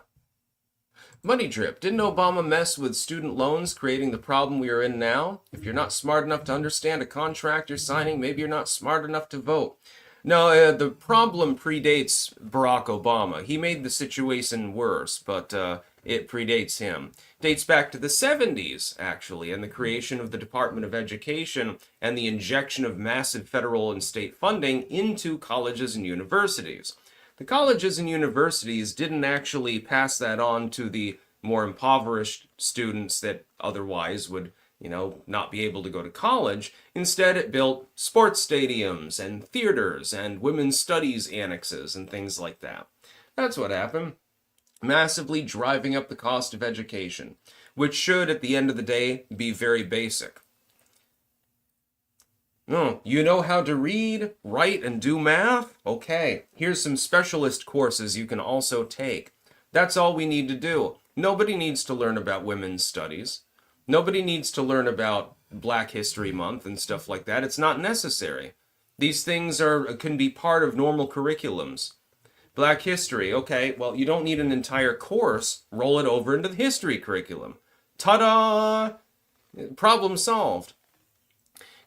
Money drip. Didn't Obama mess with student loans, creating the problem we are in now? If you're not smart enough to understand a contract you're signing, maybe you're not smart enough to vote. No, the problem predates Barack Obama. He made the situation worse, but it predates him. Dates back to the 70s, actually, and the creation of the Department of Education and the injection of massive federal and state funding into colleges and universities. The colleges and universities didn't actually pass that on to the more impoverished students that otherwise would not be able to go to college. Instead, it built sports stadiums and theaters and women's studies annexes and things like that. That's what happened. Massively driving up the cost of education, which should, at the end of the day, be very basic. No, you know how to read, write, and do math? Okay, here's some specialist courses you can also take. That's all we need to do. Nobody needs to learn about women's studies. Nobody needs to learn about Black History Month and stuff like that. It's not necessary. These things can be part of normal curriculums. Black history, okay, well, you don't need an entire course. Roll it over into the history curriculum. Ta-da! Problem solved.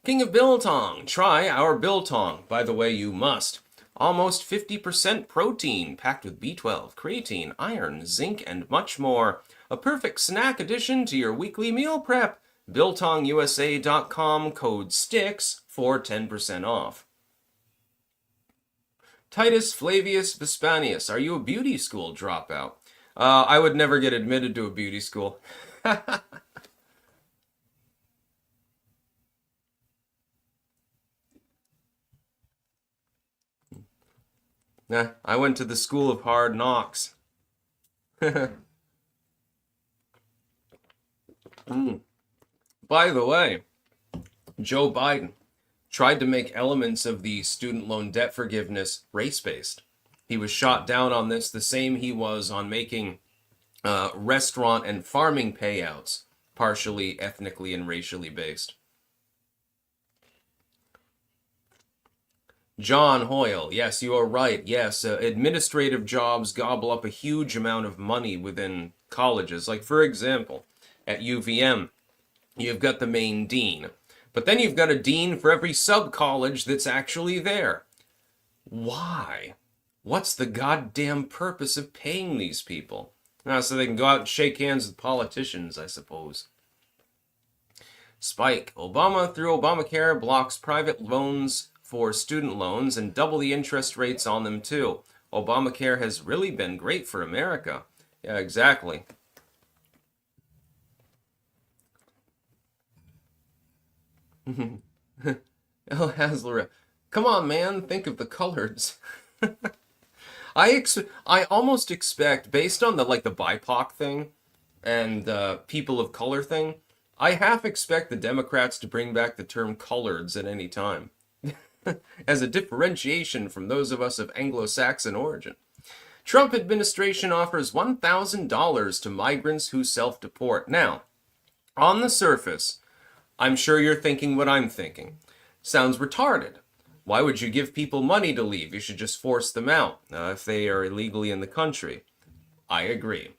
King of Biltong, try our Biltong. By the way, you must. Almost 50% protein, packed with B12, creatine, iron, zinc, and much more. A perfect snack addition to your weekly meal prep. BiltongUSA.com, code STICKS for 10% off. Titus Flavius Vespanius, are you a beauty school dropout? I would never get admitted to a beauty school. Nah, I went to the school of hard knocks. By the way, Joe Biden tried to make elements of the student loan debt forgiveness race-based. He was shot down on this the same he was on making restaurant and farming payouts partially ethnically and racially based. John Hoyle, yes, you are right. Yes, administrative jobs gobble up a huge amount of money within colleges. Like, for example, at UVM, you've got the main dean, but then you've got a dean for every sub college that's actually there. Why? What's the goddamn purpose of paying these people? So they can go out and shake hands with politicians, I suppose. Spike. Obama, through Obamacare, blocks private loans for student loans and double the interest rates on them, too. Obamacare has really been great for America. Yeah, exactly. El Hasler. Come on, man. Think of the coloreds. I almost expect, based on the the BIPOC thing and people of color thing, I half expect the Democrats to bring back the term coloreds at any time, as a differentiation from those of us of Anglo-Saxon origin. Trump administration offers $1,000 to migrants who self-deport. Now, on the surface, I'm sure you're thinking what I'm thinking. Sounds retarded. Why would you give people money to leave? You should just force them out if they are illegally in the country. I agree.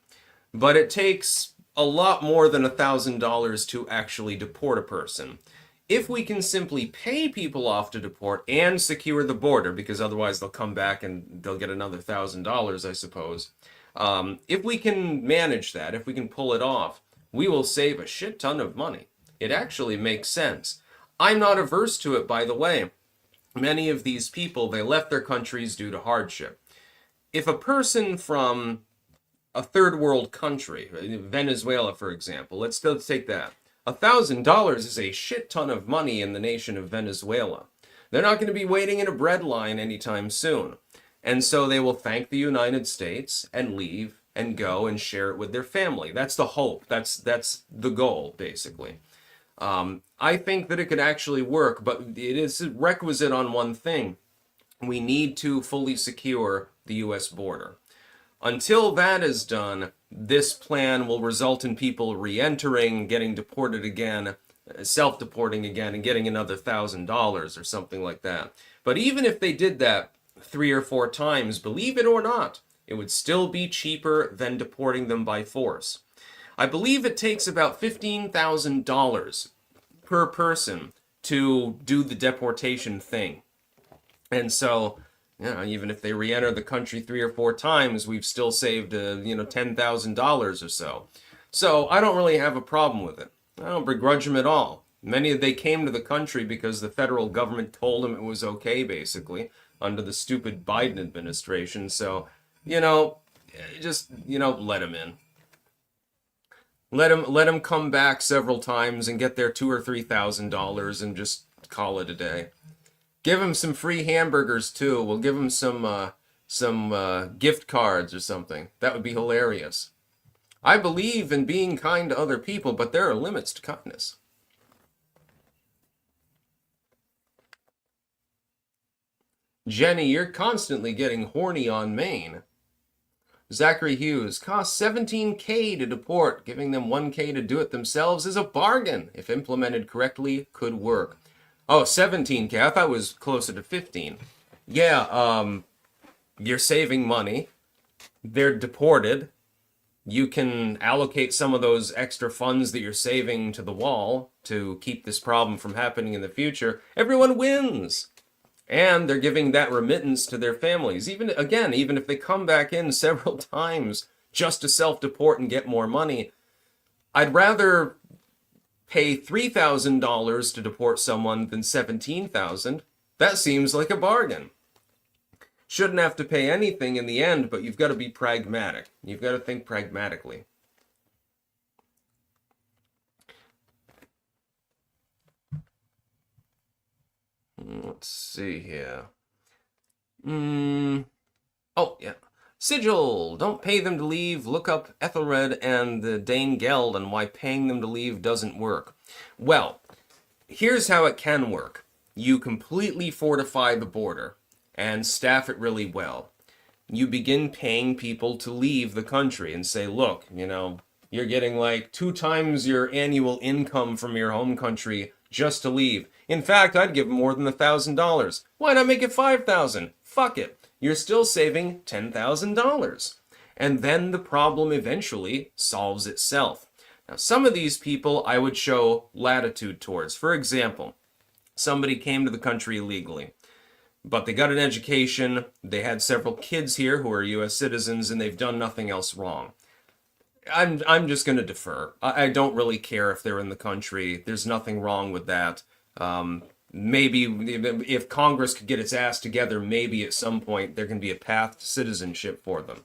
But it takes a lot more than $1,000 to actually deport a person. If we can simply pay people off to deport and secure the border, because otherwise they'll come back and they'll get another $1,000, I suppose. If we can manage that, if we can pull it off, we will save a shit ton of money. It actually makes sense. I'm not averse to it, by the way. Many of these people, they left their countries due to hardship. If a person from a third world country, Venezuela, for example, let's take that. $1,000 is a shit ton of money in the nation of Venezuela. They're not going to be waiting in a bread line anytime soon. And so they will thank the United States and leave and go and share it with their family. That's the hope. That's the goal, basically. I think that it could actually work, but it is requisite on one thing. We need to fully secure the U.S. border. Until that is done, this plan will result in people re-entering, getting deported again, self-deporting again, and getting another $1,000 or something like that. But even if they did that 3 or 4 times, believe it or not, it would still be cheaper than deporting them by force. I believe it takes about $15,000 per person to do the deportation thing. And so, even if they re-enter the country 3 or 4 times, we've still saved, $10,000 or so. So I don't really have a problem with it. I don't begrudge them at all. They came to the country because the federal government told them it was okay, basically, under the stupid Biden administration. So, just, let them in. Let them come back several times and get their $2,000 or $3,000 and just call it a day. Give them some free hamburgers too. We'll give them some gift cards or something. That would be hilarious. I believe in being kind to other people, but there are limits to kindness. Jenny, you're constantly getting horny on Maine. Zachary Hughes, costs $17K to deport. Giving them $1K to do it themselves is a bargain. If implemented correctly, could work. Oh, $17K. I thought it was closer to 15. Yeah, you're saving money. They're deported. You can allocate some of those extra funds that you're saving to the wall to keep this problem from happening in the future. Everyone wins. And they're giving that remittance to their families. Even if they come back in several times just to self-deport and get more money, I'd rather pay $3,000 to deport someone than $17,000. That seems like a bargain. Shouldn't have to pay anything in the end, but you've got to be pragmatic. You've got to think pragmatically. Let's see here. Oh, yeah. Sigil, don't pay them to leave. Look up Ethelred and the Dane Geld on why paying them to leave doesn't work. Well, here's how it can work. You completely fortify the border and staff it really well. You begin paying people to leave the country and say, look, you're getting like 2 times your annual income from your home country just to leave. In fact, I'd give more than $1,000. Why not make it 5,000? Fuck it. You're still saving $10,000. And then the problem eventually solves itself. Now, some of these people I would show latitude towards. For example, somebody came to the country illegally, but they got an education, they had several kids here who are US citizens, and they've done nothing else wrong. I'm just going to defer. I don't really care if they're in the country. There's nothing wrong with that. Maybe if Congress could get its ass together, maybe at some point there can be a path to citizenship for them.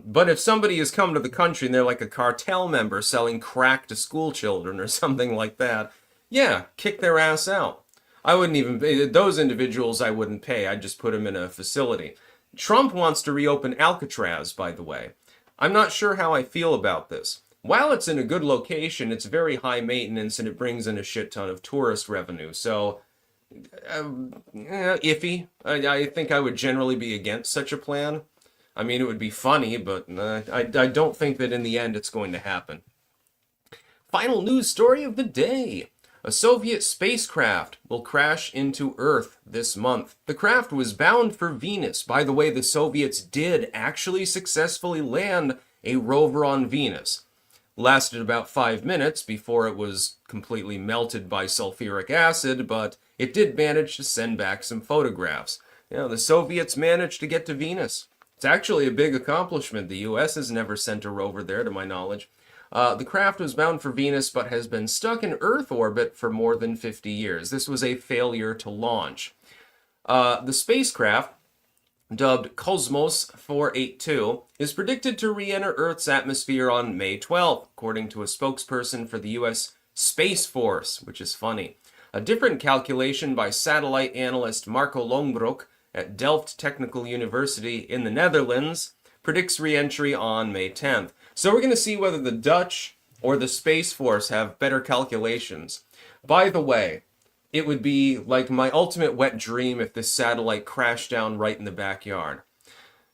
But if somebody has come to the country and they're like a cartel member selling crack to school children or something like that, yeah, kick their ass out. I wouldn't even, those individuals I wouldn't pay. I'd just put them in a facility. Trump wants to reopen Alcatraz, by the way. I'm not sure how I feel about this. While it's in a good location, it's very high maintenance and it brings in a shit ton of tourist revenue. So, iffy. I think I would generally be against such a plan. I mean, it would be funny, but I don't think that in the end it's going to happen. Final news story of the day. A Soviet spacecraft will crash into Earth this month. The craft was bound for Venus. By the way, the Soviets did actually successfully land a rover on Venus. Lasted about 5 minutes before it was completely melted by sulfuric acid, but it did manage to send back some photographs. You know, the Soviets managed to get to Venus. It's actually a big accomplishment. The US has never sent a rover there, to my knowledge. The craft was bound for Venus, but has been stuck in Earth orbit for more than 50 years. This was a failure to launch. The spacecraft, dubbed Cosmos 482, is predicted to re-enter Earth's atmosphere on May 12th, according to a spokesperson for the U.S. Space Force, which is funny. A different calculation by satellite analyst Marco Longbroek at Delft Technical University in the Netherlands predicts re-entry on May 10th. So we're going to see whether the Dutch or the Space Force have better calculations. By the way, it would be like my ultimate wet dream if this satellite crashed down right in the backyard.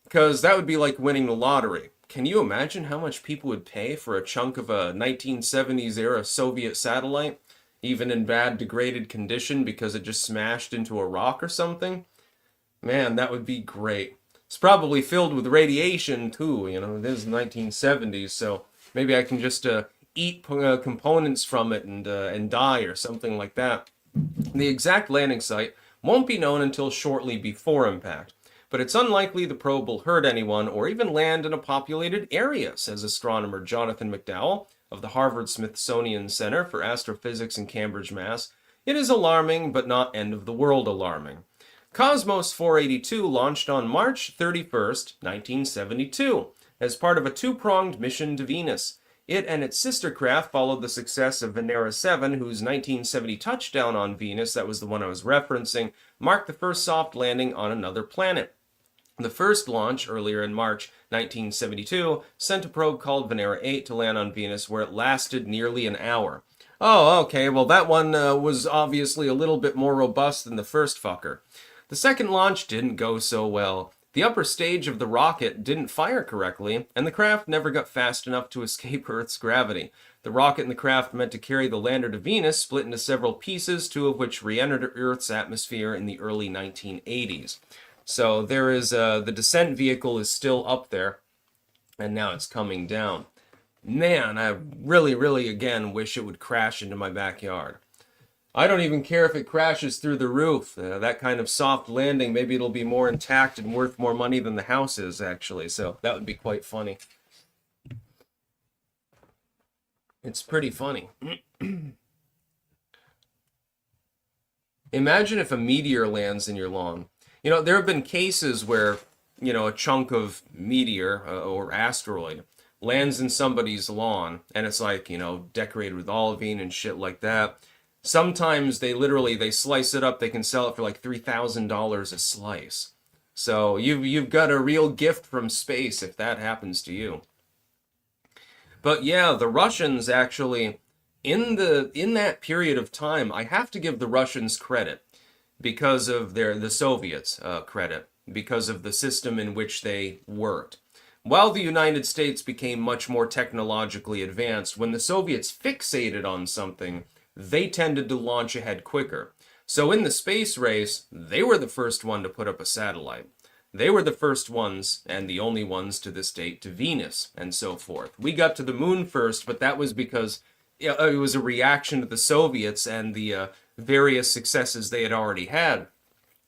Because that would be like winning the lottery. Can you imagine how much people would pay for a chunk of a 1970s era Soviet satellite? Even in bad, degraded condition because it just smashed into a rock or something? Man, that would be great. It's probably filled with radiation too, you know, it is 1970s, so maybe I can just eat components from it and die or something like that. The exact landing site won't be known until shortly before impact, but it's unlikely the probe will hurt anyone or even land in a populated area, says astronomer Jonathan McDowell of the Harvard-Smithsonian Center for Astrophysics in Cambridge, Mass. It is alarming, but not end-of-the-world alarming. Cosmos 482 launched on March 31st, 1972, as part of a two-pronged mission to Venus. It and its sister craft followed the success of Venera 7, whose 1970 touchdown on Venus, that was the one I was referencing, marked the first soft landing on another planet. The first launch, earlier in March 1972, sent a probe called Venera 8 to land on Venus, where it lasted nearly an hour. Oh, okay, well that one was obviously a little bit more robust than the first fucker. The second launch didn't go so well. The upper stage of the rocket didn't fire correctly, and the craft never got fast enough to escape Earth's gravity. The rocket and the craft meant to carry the lander to Venus split into several pieces, two of which re-entered Earth's atmosphere in the early 1980s. So there is, the descent vehicle is still up there, and now it's coming down. Man, I really, really, again, wish it would crash into my backyard. I don't even care if it crashes through the roof. That kind of soft landing, maybe it'll be more intact and worth more money than the house is, actually. So that would be quite funny. It's pretty funny. Imagine if a meteor lands in your lawn. You know, there have been cases where, you know, a chunk of meteor or asteroid lands in somebody's lawn, and it's like, you know, decorated with olivine and shit like that. Sometimes they slice it up, they can sell it for like $3,000 a slice. So you've got a real gift from space if that happens to you. But yeah, the Russians actually, in that period of time, I have to give the Russians credit because of the Soviets credit, because of the system in which they worked. While the United States became much more technologically advanced, when the Soviets fixated on something, they tended to launch ahead quicker. So in the space race, they were the first one to put up a satellite. They were the first ones, and the only ones to this date, to Venus, and so forth. We got to the moon first, but that was because it was a reaction to the Soviets and the various successes they had already had.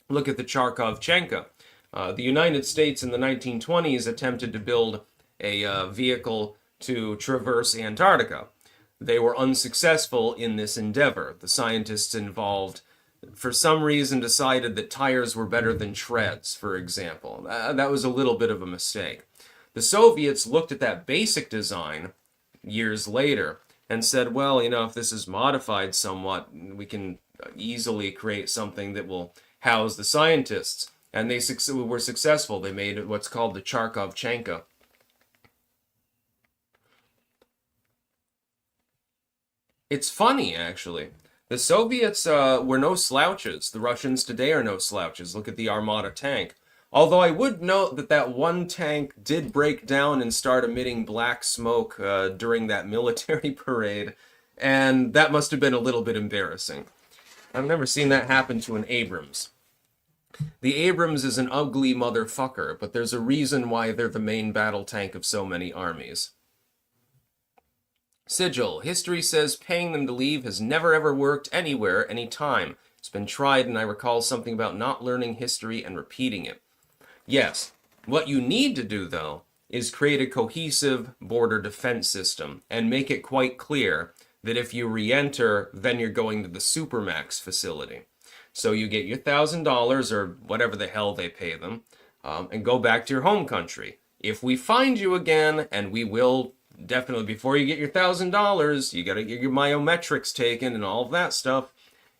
Look at the Charkov-Chenka. The United States in the 1920s attempted to build a vehicle to traverse Antarctica. They were unsuccessful in this endeavor. The scientists involved, for some reason, decided that tires were better than treads, for example. That was a little bit of a mistake. The Soviets looked at that basic design years later and said, well, if this is modified somewhat, we can easily create something that will house the scientists. And they were successful. They made what's called the Charkov-Chenka. It's funny, actually. The Soviets were no slouches. The Russians today are no slouches. Look at the Armata tank. Although I would note that that one tank did break down and start emitting black smoke during that military parade, and that must have been a little bit embarrassing. I've never seen that happen to an Abrams. The Abrams is an ugly motherfucker, but there's a reason why they're the main battle tank of so many armies. Sigil, history says paying them to leave has never ever worked anywhere, anytime. It's been tried, and I recall something about not learning history and repeating it. Yes, what you need to do, though, is create a cohesive border defense system and make it quite clear that if you re-enter, then you're going to the Supermax facility. So you get your $1,000 or whatever the hell they pay them, and go back to your home country. If we find you again, and we will definitely, before you get your $1,000, you gotta get your biometrics taken and all of that stuff.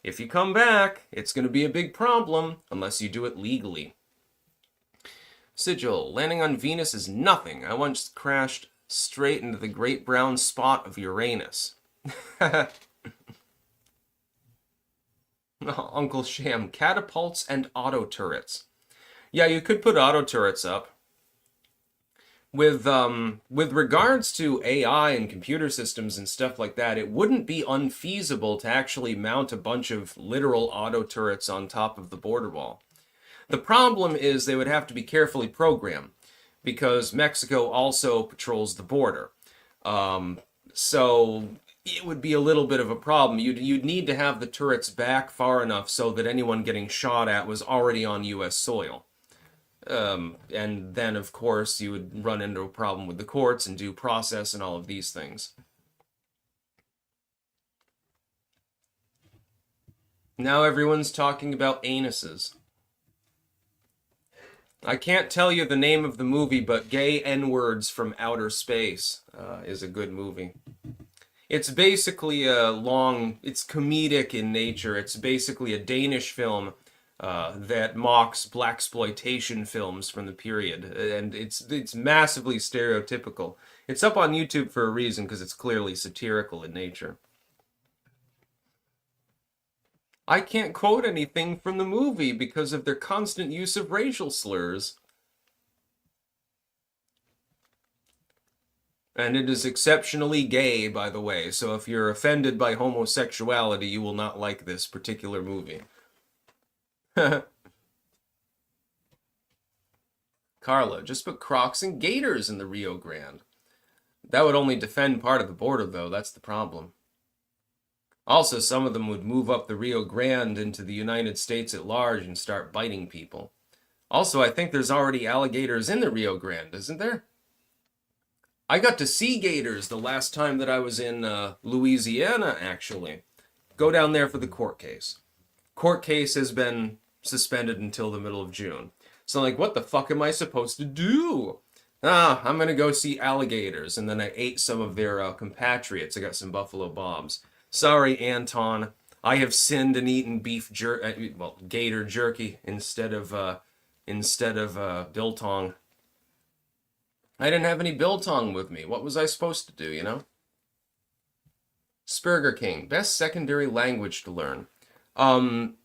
If you come back, it's gonna be a big problem unless you do it legally. Sigil, landing on Venus is nothing. I once crashed straight into the great brown spot of Uranus. Oh, Uncle Sham, catapults and auto turrets. Yeah, you could put auto turrets up. With regards to AI and computer systems and stuff like that, it wouldn't be unfeasible to actually mount a bunch of literal auto turrets on top of the border wall. The problem is they would have to be carefully programmed because Mexico also patrols the border. So it would be a little bit of a problem. You'd need to have the turrets back far enough so that anyone getting shot at was already on U.S. soil. And then, of course, you would run into a problem with the courts and due process and all of these things. Now everyone's talking about anuses. I can't tell you the name of the movie, but Gay N-Words from Outer Space is a good movie. It's basically it's comedic in nature. It's basically a Danish film that mocks blaxploitation films from the period, and it's massively stereotypical. It's up on YouTube for a reason, because it's clearly satirical in nature. I can't quote anything from the movie because of their constant use of racial slurs. And it is exceptionally gay, by the way, so if you're offended by homosexuality, you will not like this particular movie. Carla, just put Crocs and Gators in the Rio Grande. That would only defend part of the border, though. That's the problem. Also, some of them would move up the Rio Grande into the United States at large and start biting people. Also, I think there's already alligators in the Rio Grande, isn't there? I got to see gators the last time that I was in Louisiana, actually. Go down there for the court case. Court case has been suspended until the middle of June. So I'm like, what the fuck am I supposed to do? I'm going to go see alligators. And then I ate some of their compatriots. I got some Buffalo Bobs. Sorry, Anton. I have sinned and eaten gator jerky instead of biltong. I didn't have any biltong with me. What was I supposed to do, you know? Spurger King, best secondary language to learn.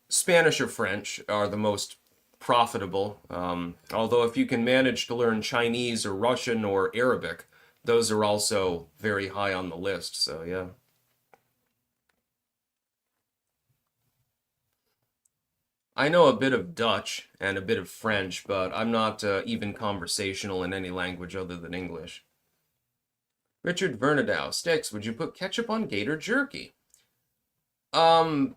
Spanish or French are the most profitable. Although if you can manage to learn Chinese or Russian or Arabic, those are also very high on the list, so yeah. I know a bit of Dutch and a bit of French, but I'm not even conversational in any language other than English. Richard Vernadow, Sticks, would you put ketchup on gator jerky? Um,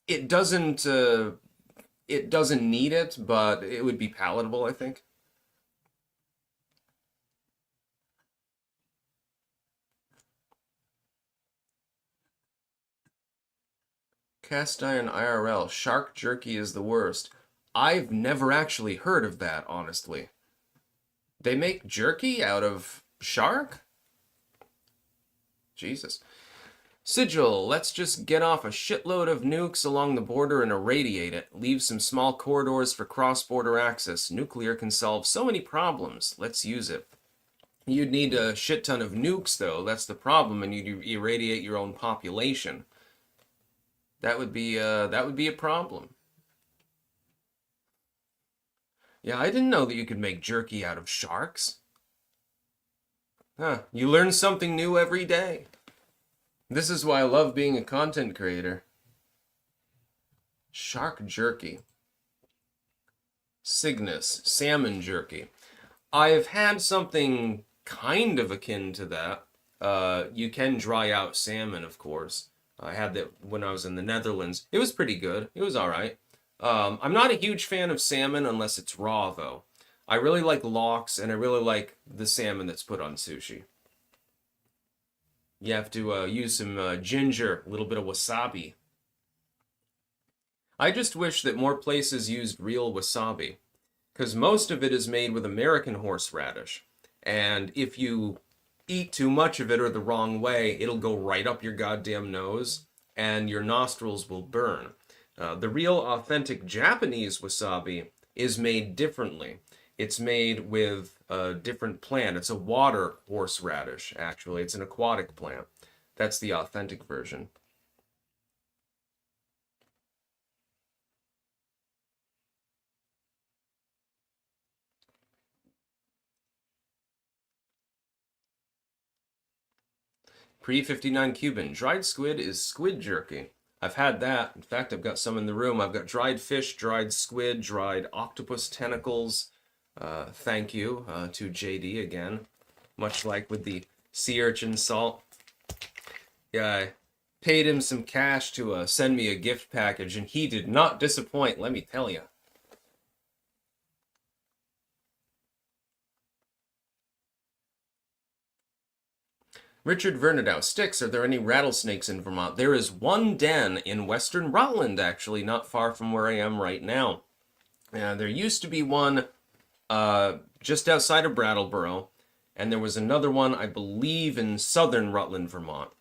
it doesn't it doesn't need it, but it would be palatable, I think. Cast iron IRL, shark jerky is the worst. I've never actually heard of that, honestly. They make jerky out of shark? Jesus. Sigil, let's just get off a shitload of nukes along the border and irradiate it. Leave some small corridors for cross-border access. Nuclear can solve so many problems. Let's use it. You'd need a shit ton of nukes, though. That's the problem, and you'd irradiate your own population. That would be a problem. Yeah, I didn't know that you could make jerky out of sharks. Huh, you learn something new every day. This is why I love being a content creator. Shark jerky. Cygnus, salmon jerky. I've had something kind of akin to that. You can dry out salmon, of course. I had that when I was in the Netherlands. It was pretty good. It was all right. I'm not a huge fan of salmon unless it's raw, though. I really like lox, and I really like the salmon that's put on sushi. You have to use some ginger, a little bit of wasabi. I just wish that more places used real wasabi, because most of it is made with American horseradish. And if you eat too much of it or the wrong way, it'll go right up your goddamn nose, and your nostrils will burn. The real authentic Japanese wasabi is made differently. It's made with a different plant. It's a water horseradish, actually. It's an aquatic plant. That's the authentic version. Pre-59 Cuban. Dried squid is squid jerky. I've had that. In fact, I've got some in the room. I've got dried fish, dried squid, dried octopus tentacles. Thank you to JD again. Much like with the sea urchin salt. Yeah, I paid him some cash to send me a gift package, and he did not disappoint, let me tell you. Richard Vernadow, Sticks, are there any rattlesnakes in Vermont? There is one den in western Rutland, actually, not far from where I am right now. There used to be one just outside of Brattleboro, and there was another one, I believe, in southern Rutland, Vermont.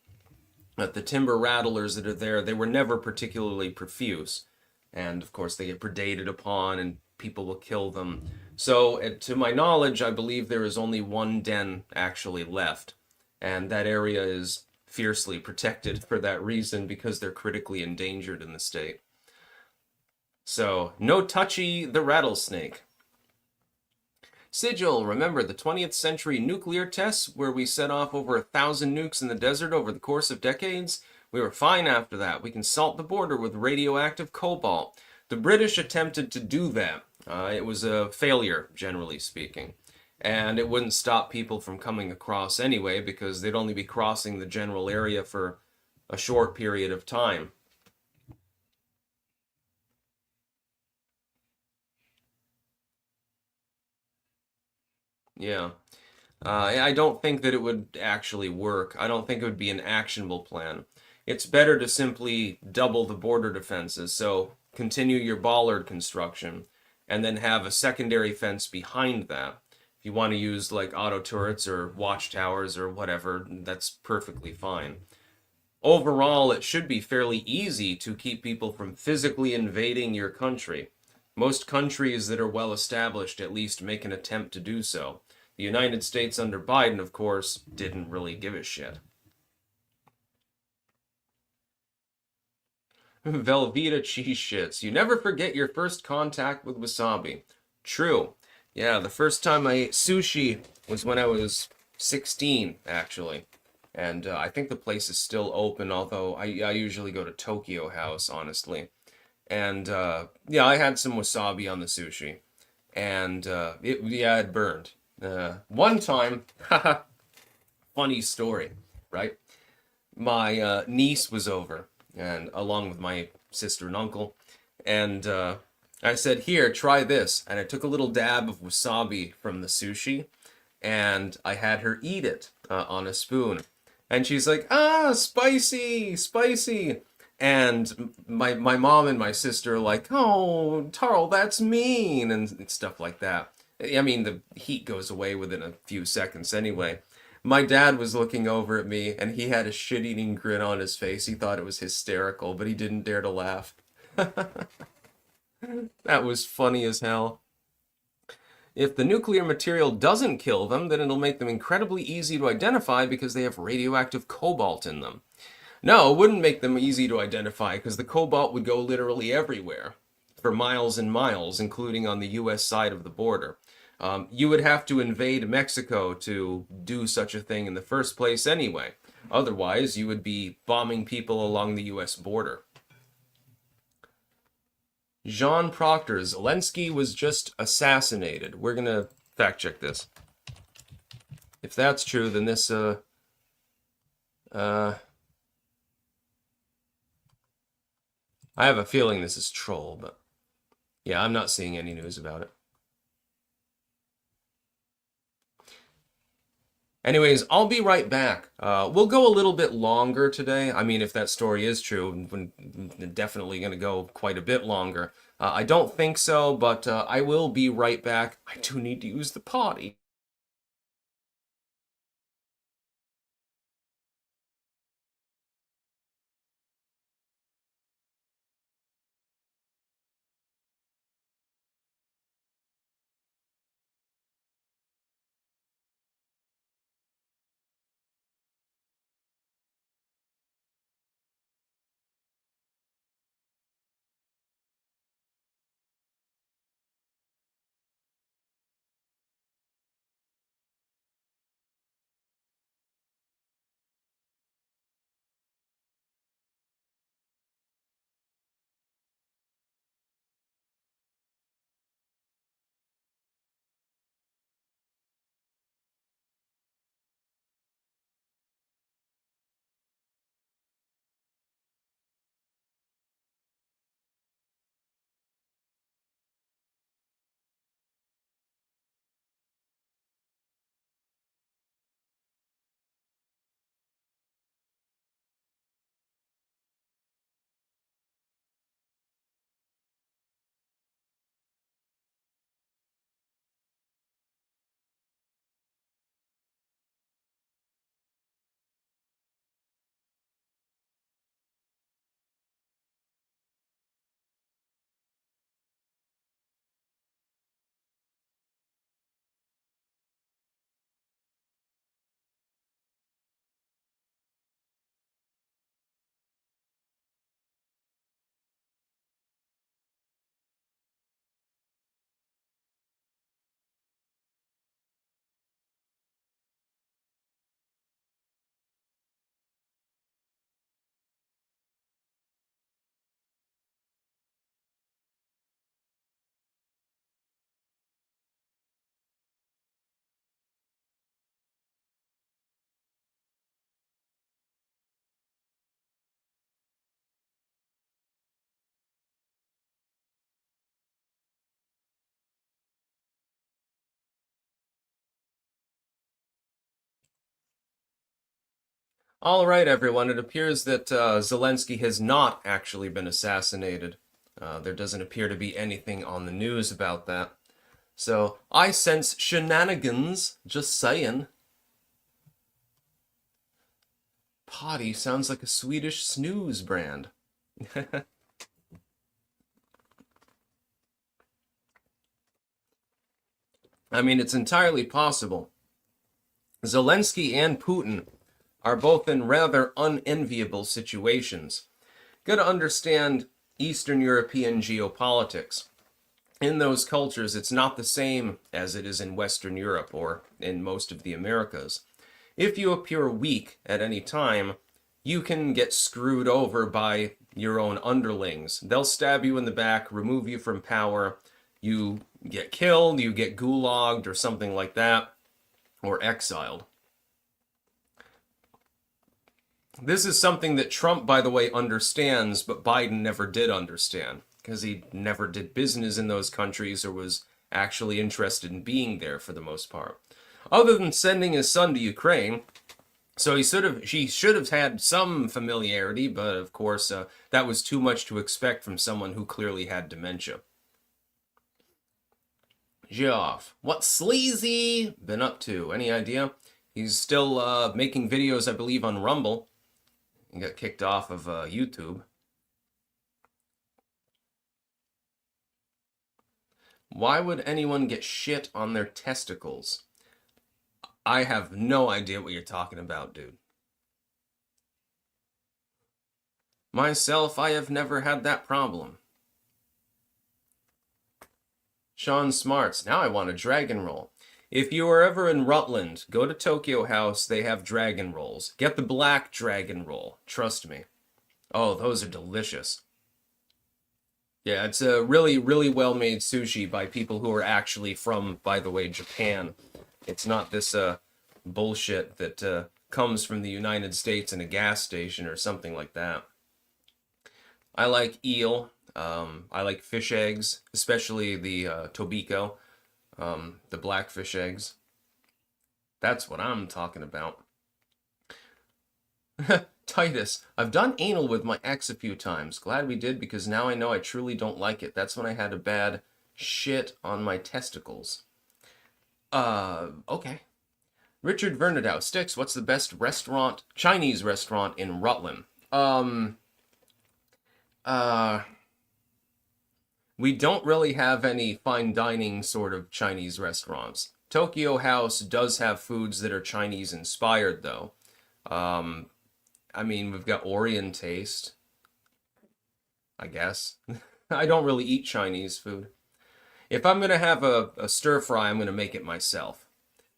But the timber rattlers that are there, they were never particularly profuse. And of course, they get predated upon, and people will kill them. So, to my knowledge, I believe there is only one den actually left. And that area is fiercely protected for that reason because they're critically endangered in the state. So, no touchy the rattlesnake. Sigil, remember the 20th century nuclear tests where we set off over 1,000 nukes in the desert over the course of decades? We were fine after that. We can salt the border with radioactive cobalt. The British attempted to do that. It was a failure, generally speaking. And it wouldn't stop people from coming across anyway because they'd only be crossing the general area for a short period of time. Yeah. I don't think that it would actually work. I don't think it would be an actionable plan. It's better to simply double the border defenses, so continue your bollard construction, and then have a secondary fence behind that. If you want to use like auto turrets or watchtowers or whatever, that's perfectly fine. Overall, it should be fairly easy to keep people from physically invading your country. Most countries that are well established at least make an attempt to do so. The United States under Biden, of course, didn't really give a shit. Velveeta cheese shits. You never forget your first contact with wasabi. True. Yeah, the first time I ate sushi was when I was 16, actually. And I think the place is still open, although I usually go to Tokyo House, honestly. And yeah, I had some wasabi on the sushi, and it burned. One time, funny story, right? My niece was over, and along with my sister and uncle, and I said, "Here, try this," and I took a little dab of wasabi from the sushi, and I had her eat it on a spoon. And she's like, "Ah, spicy, spicy." And my mom and my sister are like, "Oh, Tarl, that's mean," and stuff like that. I mean, the heat goes away within a few seconds anyway. My dad was looking over at me, and he had a shit-eating grin on his face. He thought it was hysterical, but he didn't dare to laugh. That was funny as hell. If the nuclear material doesn't kill them, then it'll make them incredibly easy to identify because they have radioactive cobalt in them. No, it wouldn't make them easy to identify because the cobalt would go literally everywhere for miles and miles, including on the US side of the border. You would have to invade Mexico to do such a thing in the first place anyway. Otherwise, you would be bombing people along the US border. Jean Proctor, Zelensky was just assassinated. We're gonna fact check this. If that's true, then this, I have a feeling this is troll, but yeah, I'm not seeing any news about it. Anyways, I'll be right back. We'll go a little bit longer today. I mean, if that story is true, we're definitely going to go quite a bit longer. I don't think so, but I will be right back. I do need to use the potty. All right, everyone. It appears that Zelensky has not actually been assassinated. There doesn't appear to be anything on the news about that. So I sense shenanigans. Just saying. Potty sounds like a Swedish snooze brand. I mean, it's entirely possible. Zelensky and Putin are both in rather unenviable situations. Gotta understand Eastern European geopolitics. In those cultures, it's not the same as it is in Western Europe or in most of the Americas. If you appear weak at any time, you can get screwed over by your own underlings. They'll stab you in the back, remove you from power. You get killed, you get gulagged or something like that, or exiled. This is something that Trump, by the way, understands, but Biden never did understand, because he never did business in those countries or was actually interested in being there for the most part. Other than sending his son to Ukraine, so she should have had some familiarity, but of course that was too much to expect from someone who clearly had dementia. Geoff, what Sleazy been up to? Any idea? He's still making videos, I believe, on Rumble. He got kicked off of YouTube. Why would anyone get shit on their testicles? I have no idea what you're talking about, dude. Myself, I have never had that problem. Sean Smarts, now I want a dragon roll. If you are ever in Rutland, go to Tokyo House. They have dragon rolls. Get the black dragon roll. Trust me. Oh, those are delicious. Yeah, it's a really, really well-made sushi by people who are actually from, by the way, Japan. It's not this bullshit that comes from the United States in a gas station or something like that. I like eel. I like fish eggs, especially the tobiko, the black fish eggs. That's what I'm talking about. Titus, I've done anal with my ex a few times. Glad we did, because now I know I truly don't like it. That's when I had a bad shit on my testicles. Okay. Richard Vernadow, Sticks, what's the best restaurant, Chinese restaurant in Rutland? We don't really have any fine dining sort of Chinese restaurants. Tokyo House does have foods that are Chinese inspired, though. I mean, we've got Orient Taste, I guess. I don't really eat Chinese food. If I'm going to have a stir fry, I'm going to make it myself.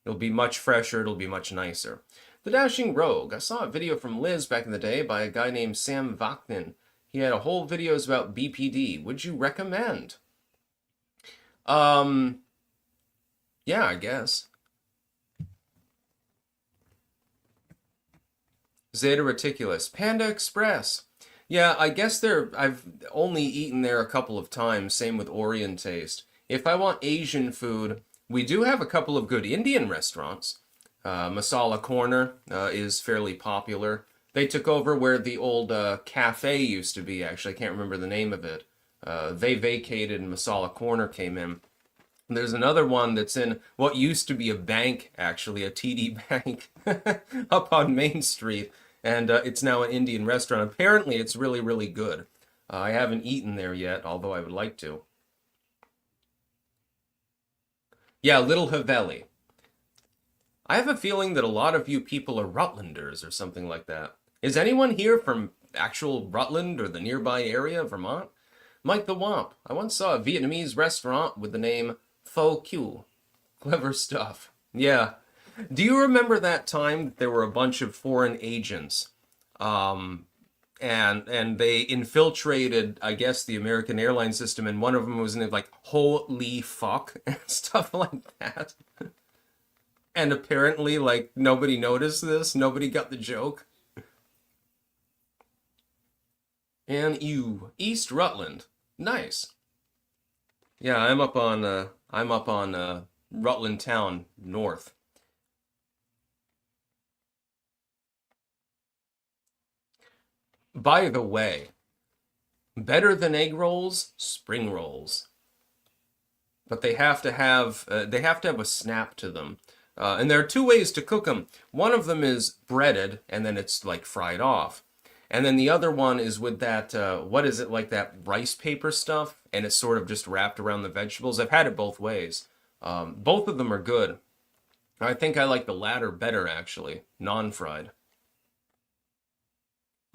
It'll be much fresher, it'll be much nicer. The Dashing Rogue. I saw a video from Liz back in the day by a guy named Sam Vaknin. He had a whole videos about BPD. Would you recommend? Yeah, I guess. Zeta Reticulus. Panda Express. Yeah, I guess I've only eaten there a couple of times, same with Orient Taste. If I want Asian food, we do have a couple of good Indian restaurants. Masala Corner is fairly popular. They took over where the old cafe used to be, actually. I can't remember the name of it. They vacated and Masala Corner came in. There's another one that's in what used to be a bank, actually, a TD Bank, up on Main Street. And it's now an Indian restaurant. Apparently, it's really, really good. I haven't eaten there yet, although I would like to. Yeah, Little Haveli. I have a feeling that a lot of you people are Rutlanders or something like that. Is anyone here from actual Rutland or the nearby area of Vermont? Mike the Womp. I once saw a Vietnamese restaurant with the name Pho Q. Clever stuff. Yeah. Do you remember that time there were a bunch of foreign agents, and they infiltrated, I guess, the American airline system, and one of them was in it like, holy fuck, and stuff like that. And apparently, like, nobody noticed this, nobody got the joke. And East Rutland. Nice. Yeah, I'm up on Rutland Town North. By the way, better than egg rolls, spring rolls. But they have to have a snap to them. And there are two ways to cook them. One of them is breaded, and then it's like fried off. And then the other one is with that, what is it, like that rice paper stuff? And it's sort of just wrapped around the vegetables. I've had it both ways. Both of them are good. I think I like the latter better, actually. Non-fried.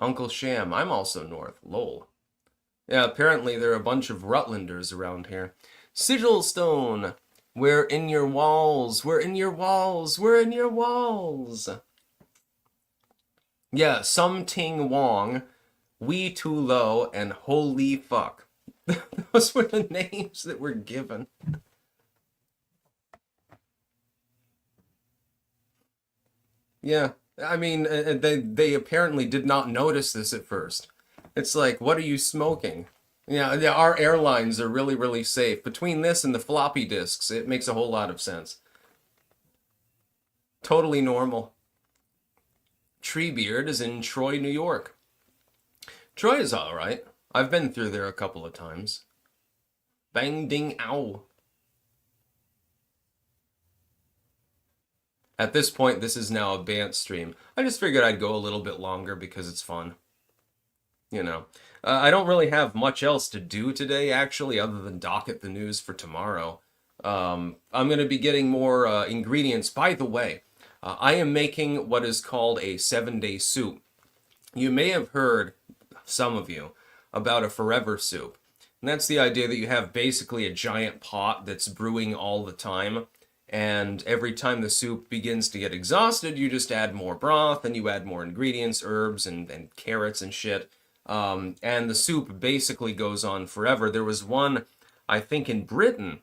Uncle Sham, I'm also north. Lol. Yeah, apparently there are a bunch of Rutlanders around here. Sigilstone, we're in your walls, we're in your walls, we're in your walls. Yeah, Some Ting Wong We Too Low, and Holy Fuck. Those were the names that were given. Yeah, I mean, they apparently did not notice this at first. It's like, what are you smoking? Yeah, yeah, our airlines are really, really safe. Between this and the floppy disks, it makes a whole lot of sense. Totally normal. Treebeard is in Troy, New York. Troy is all right. I've been through there a couple of times. Bang ding ow. At this point, this is now a bant stream. I just figured I'd go a little bit longer because it's fun. You know. I don't really have much else to do today, actually, other than docket the news for tomorrow. I'm going to be getting more ingredients. By the way, I am making what is called a 7-day soup. You may have heard, some of you, about a forever soup. And that's the idea that you have basically a giant pot that's brewing all the time. And every time the soup begins to get exhausted, you just add more broth and you add more ingredients, herbs and carrots and shit. And the soup basically goes on forever. There was one, I think, in Britain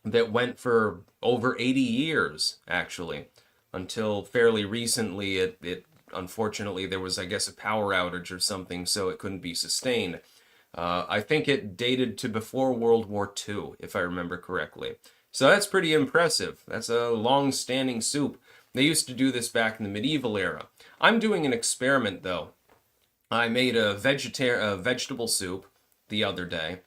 that went for over 80 years, actually, until fairly recently. It unfortunately, there was, I guess, a power outage or something, so it couldn't be sustained. I think it dated to before World War II, if I remember correctly. So that's pretty impressive. That's a long-standing soup. They used to do this back in the medieval era. I'm doing an experiment, though. I made a vegetable soup the other day,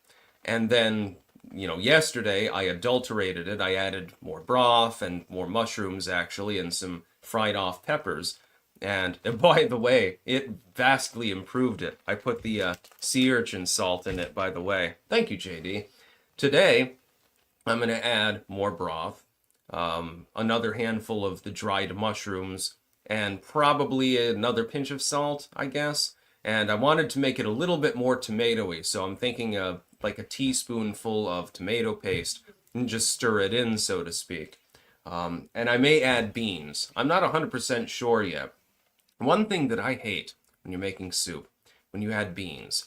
and then, yesterday I adulterated it. I added more broth and more mushrooms, actually, and some fried off peppers. And by the way, it vastly improved it. I put the sea urchin salt in it, by the way. Thank you, JD. Today, I'm going to add more broth, another handful of the dried mushrooms, and probably another pinch of salt, I guess. And I wanted to make it a little bit more tomatoey, so I'm thinking of like a teaspoonful of tomato paste and just stir it in, so to speak. And I may add beans. I'm not 100% sure yet. One thing that I hate when you're making soup, when you add beans,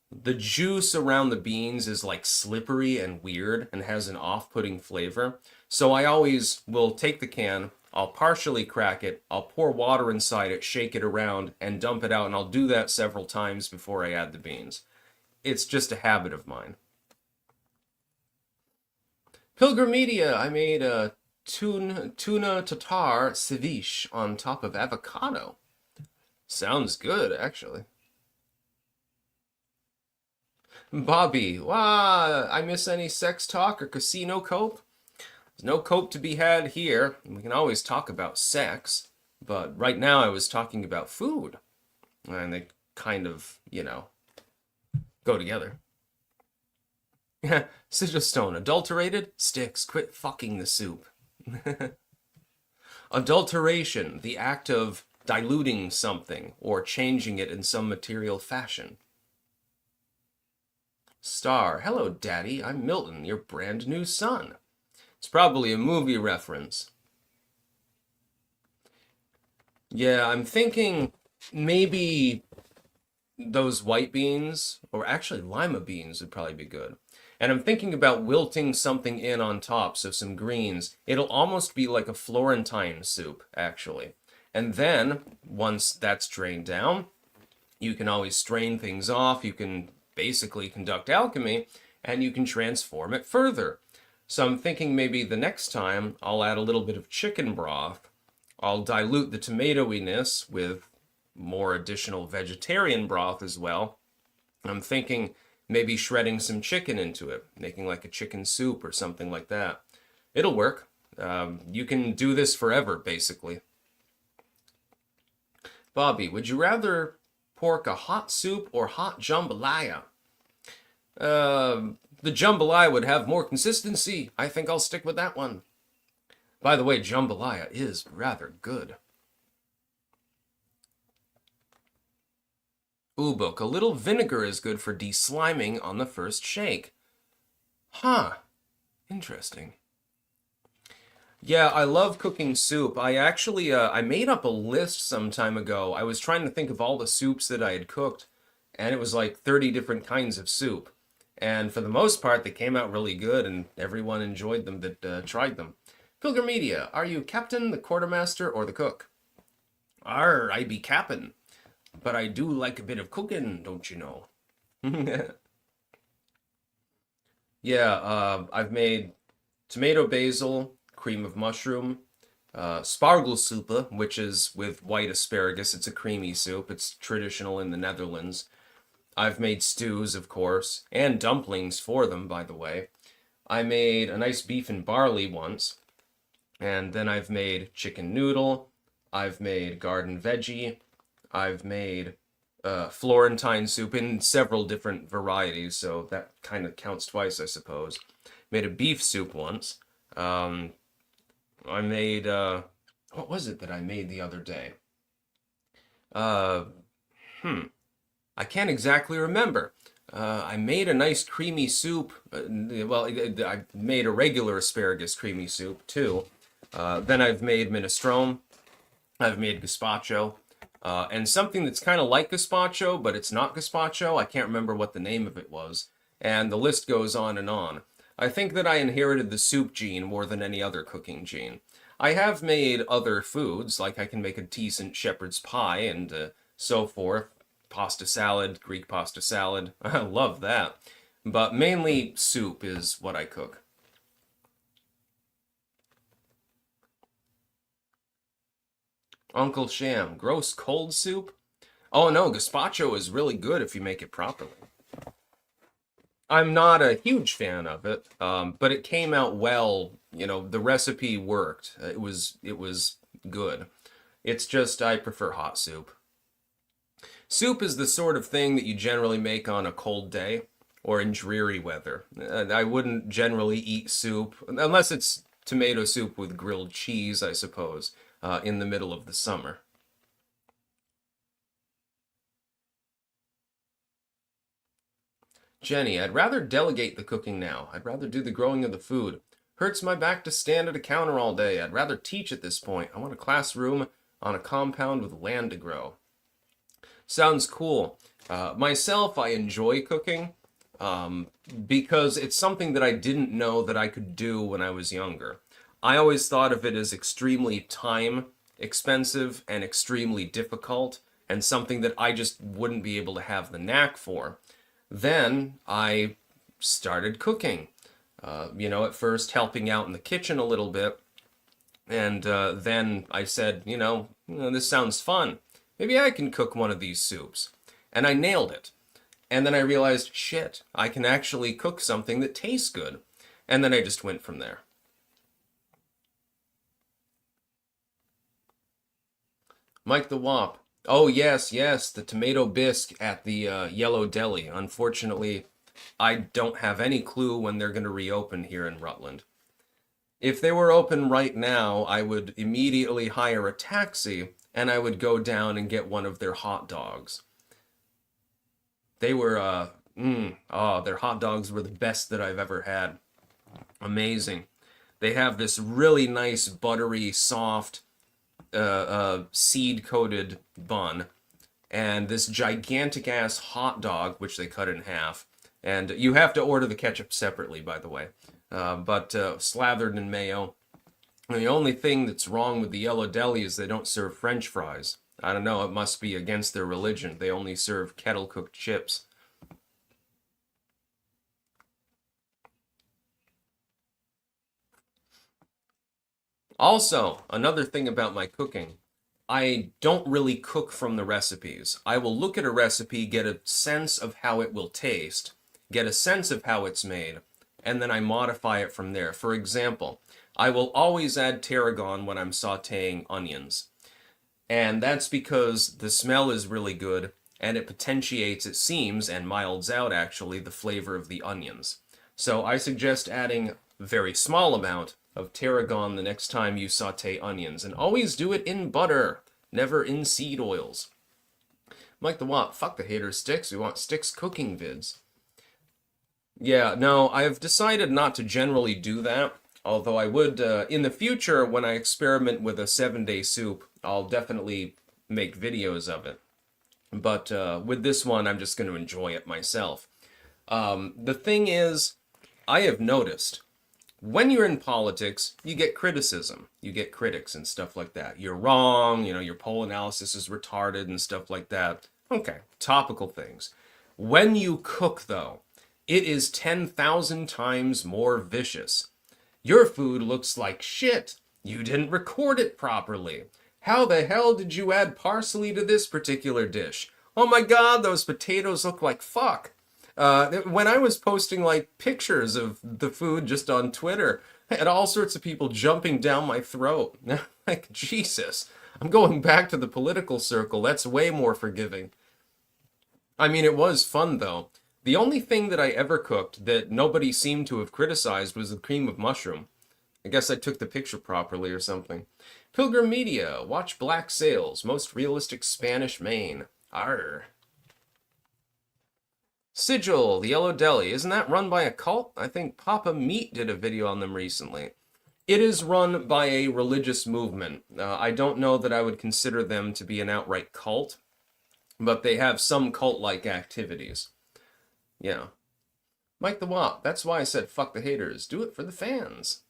the juice around the beans is like slippery and weird and has an off-putting flavor. So I always will take the can, I'll partially crack it, I'll pour water inside it, shake it around, and dump it out, and I'll do that several times before I add the beans. It's just a habit of mine. Pilgrim Media, I made a tuna tartare ceviche on top of avocado. Sounds good, actually. Bobby, wow, I miss any sex talk or casino cope? There's no cope to be had here. We can always talk about sex, but right now I was talking about food. And they kind of, go together. Sigil Stone, adulterated? Sticks, quit fucking the soup. Adulteration, the act of diluting something or changing it in some material fashion. Star, hello daddy, I'm Milton, your brand new son. It's probably a movie reference. Yeah, I'm thinking maybe those white beans, or actually lima beans would probably be good. And I'm thinking about wilting something in on top, so some greens. It'll almost be like a Florentine soup, actually. And then, once that's drained down, you can always strain things off. You can basically conduct alchemy, and you can transform it further. So I'm thinking maybe the next time I'll add a little bit of chicken broth. I'll dilute the tomatoiness with more additional vegetarian broth as well. I'm thinking maybe shredding some chicken into it, making like a chicken soup or something like that. It'll work. You can do this forever, basically. Bobby, would you rather pork a hot soup or hot jambalaya? The jambalaya would have more consistency. I think I'll stick with that one. By the way, jambalaya is rather good. Ubuk, a little vinegar is good for de-sliming on the first shake. Huh. Interesting. Yeah, I love cooking soup. I actually, I made up a list some time ago. I was trying to think of all the soups that I had cooked, and it was like 30 different kinds of soup. And for the most part, they came out really good, and everyone enjoyed them that tried them. Pilgrim Media, are you captain, the quartermaster, or the cook? I be cap'n, but I do like a bit of cooking, don't you know? Yeah, I've made tomato basil, cream of mushroom, spargelsuppe, which is with white asparagus. It's a creamy soup. It's traditional in the Netherlands. I've made stews, of course, and dumplings for them, by the way. I made a nice beef and barley once, and then I've made chicken noodle. I've made garden veggie. I've made Florentine soup in several different varieties, so that kind of counts twice, I suppose. Made a beef soup once. Um, I made what was it that I made the other day? Uh, I can't exactly remember. I made a nice creamy soup. Well, I made a regular asparagus creamy soup too. Then I've made minestrone. I've made gazpacho. And something that's kind of like gazpacho, but it's not gazpacho. I can't remember what the name of it was. And the list goes on and on. I think that I inherited the soup gene more than any other cooking gene. I have made other foods, like I can make a decent shepherd's pie and so forth. Pasta salad, Greek pasta salad. I love that. But mainly soup is what I cook. Uncle Sham, gross cold soup? Oh no, gazpacho is really good if you make it properly. I'm not a huge fan of it, but it came out well. You know, the recipe worked. It was good. It's just I prefer hot soup. Soup is the sort of thing that you generally make on a cold day or in dreary weather. I wouldn't generally eat soup unless it's tomato soup with grilled cheese, I suppose, in the middle of the summer. Jenny, I'd rather delegate the cooking now. I'd rather do the growing of the food. Hurts my back to stand at a counter all day. I'd rather teach at this point. I want a classroom on a compound with land to grow. Sounds cool. Myself, I enjoy cooking because it's something that I didn't know that I could do when I was younger. I always thought of it as extremely time expensive and extremely difficult and something that I just wouldn't be able to have the knack for. Then I started cooking. At first helping out in the kitchen a little bit. And then I said, this sounds fun. Maybe I can cook one of these soups. And I nailed it. And then I realized, shit, I can actually cook something that tastes good. And then I just went from there. Mike the Wop. Oh, yes, yes, the tomato bisque at the Yellow Deli. Unfortunately, I don't have any clue when they're going to reopen here in Rutland. If they were open right now, I would immediately hire a taxi and I would go down and get one of their hot dogs. They were, their hot dogs were the best that I've ever had. Amazing. They have this really nice, buttery, soft, seed-coated bun, and this gigantic-ass hot dog, which they cut in half. And you have to order the ketchup separately, by the way. But slathered in mayo. And the only thing that's wrong with the Yellow Deli is they don't serve French fries. I don't know, it must be against their religion. They only serve kettle-cooked chips. Also, another thing about my cooking, I don't really cook from the recipes. I will look at a recipe, get a sense of how it will taste, get a sense of how it's made, and then I modify it from there. For example, I will always add tarragon when I'm sautéing onions. And that's because the smell is really good, and it potentiates, it seems, and milds out, actually, the flavor of the onions. So I suggest adding a very small amount of tarragon the next time you sauté onions, and always do it in butter, never in seed oils. Mike the Wop, fuck the hater sticks, we want sticks cooking vids. Yeah, no, I've decided not to generally do that, although I would, in the future, when I experiment with a 7-day soup, I'll definitely make videos of it. But with this one, I'm just going to enjoy it myself. The thing is, I have noticed when you're in politics, you get criticism. You get critics and stuff like that. You're wrong, your poll analysis is retarded and stuff like that. Okay, topical things. When you cook, though, it is 10,000 times more vicious. Your food looks like shit. You didn't record it properly. How the hell did you add parsley to this particular dish? Oh my god, those potatoes look like fuck. When I was posting like pictures of the food just on Twitter, I had all sorts of people jumping down my throat. Like, Jesus, I'm going back to the political circle. That's way more forgiving. I mean, it was fun though. The only thing that I ever cooked that nobody seemed to have criticized was the cream of mushroom. I guess I took the picture properly or something. Pilgrim Media, watch Black Sails, most realistic Spanish Maine. Arr. Sigil, the Yellow Deli, isn't that run by a cult? I think Papa Meat did a video on them recently. It is run by a religious movement. I don't know that I would consider them to be an outright cult, but they have some cult-like activities. Yeah. Mike the Wop, that's why I said fuck the haters. Do it for the fans.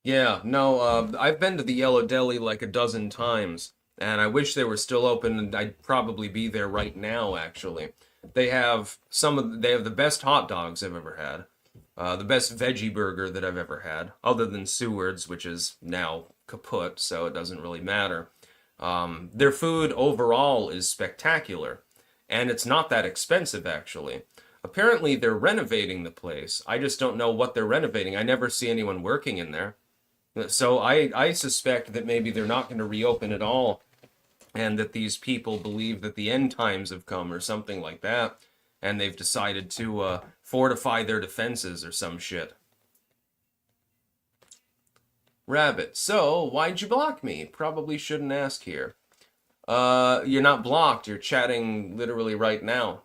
Yeah, no, I've been to the Yellow Deli like a dozen times, and I wish they were still open, and I'd probably be there right now, actually. They have the best hot dogs I've ever had, the best veggie burger that I've ever had, other than Seward's, which is now kaput, so it doesn't really matter. Their food overall is spectacular, and it's not that expensive, actually. Apparently, they're renovating the place. I just don't know what they're renovating. I never see anyone working in there. So I suspect that maybe they're not going to reopen at all, and that these people believe that the end times have come or something like that, and they've decided to fortify their defenses or some shit. Rabbit, so why'd you block me? Probably shouldn't ask here. You're not blocked, you're chatting literally right now.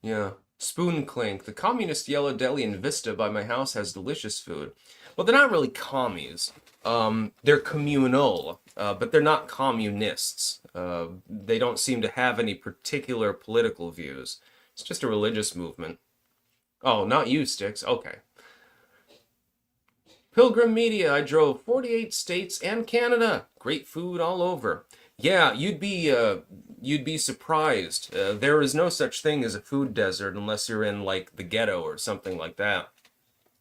Yeah. Spoon Clink. The communist Yellow Deli in Vista by my house has delicious food. Well, they're not really commies. They're communal, but they're not communists. They don't seem to have any particular political views. It's just a religious movement. Oh, not you, Sticks. Okay. Pilgrim Media. I drove 48 states and Canada. Great food all over. Yeah, you'd be surprised. There is no such thing as a food desert unless you're in like the ghetto or something like that.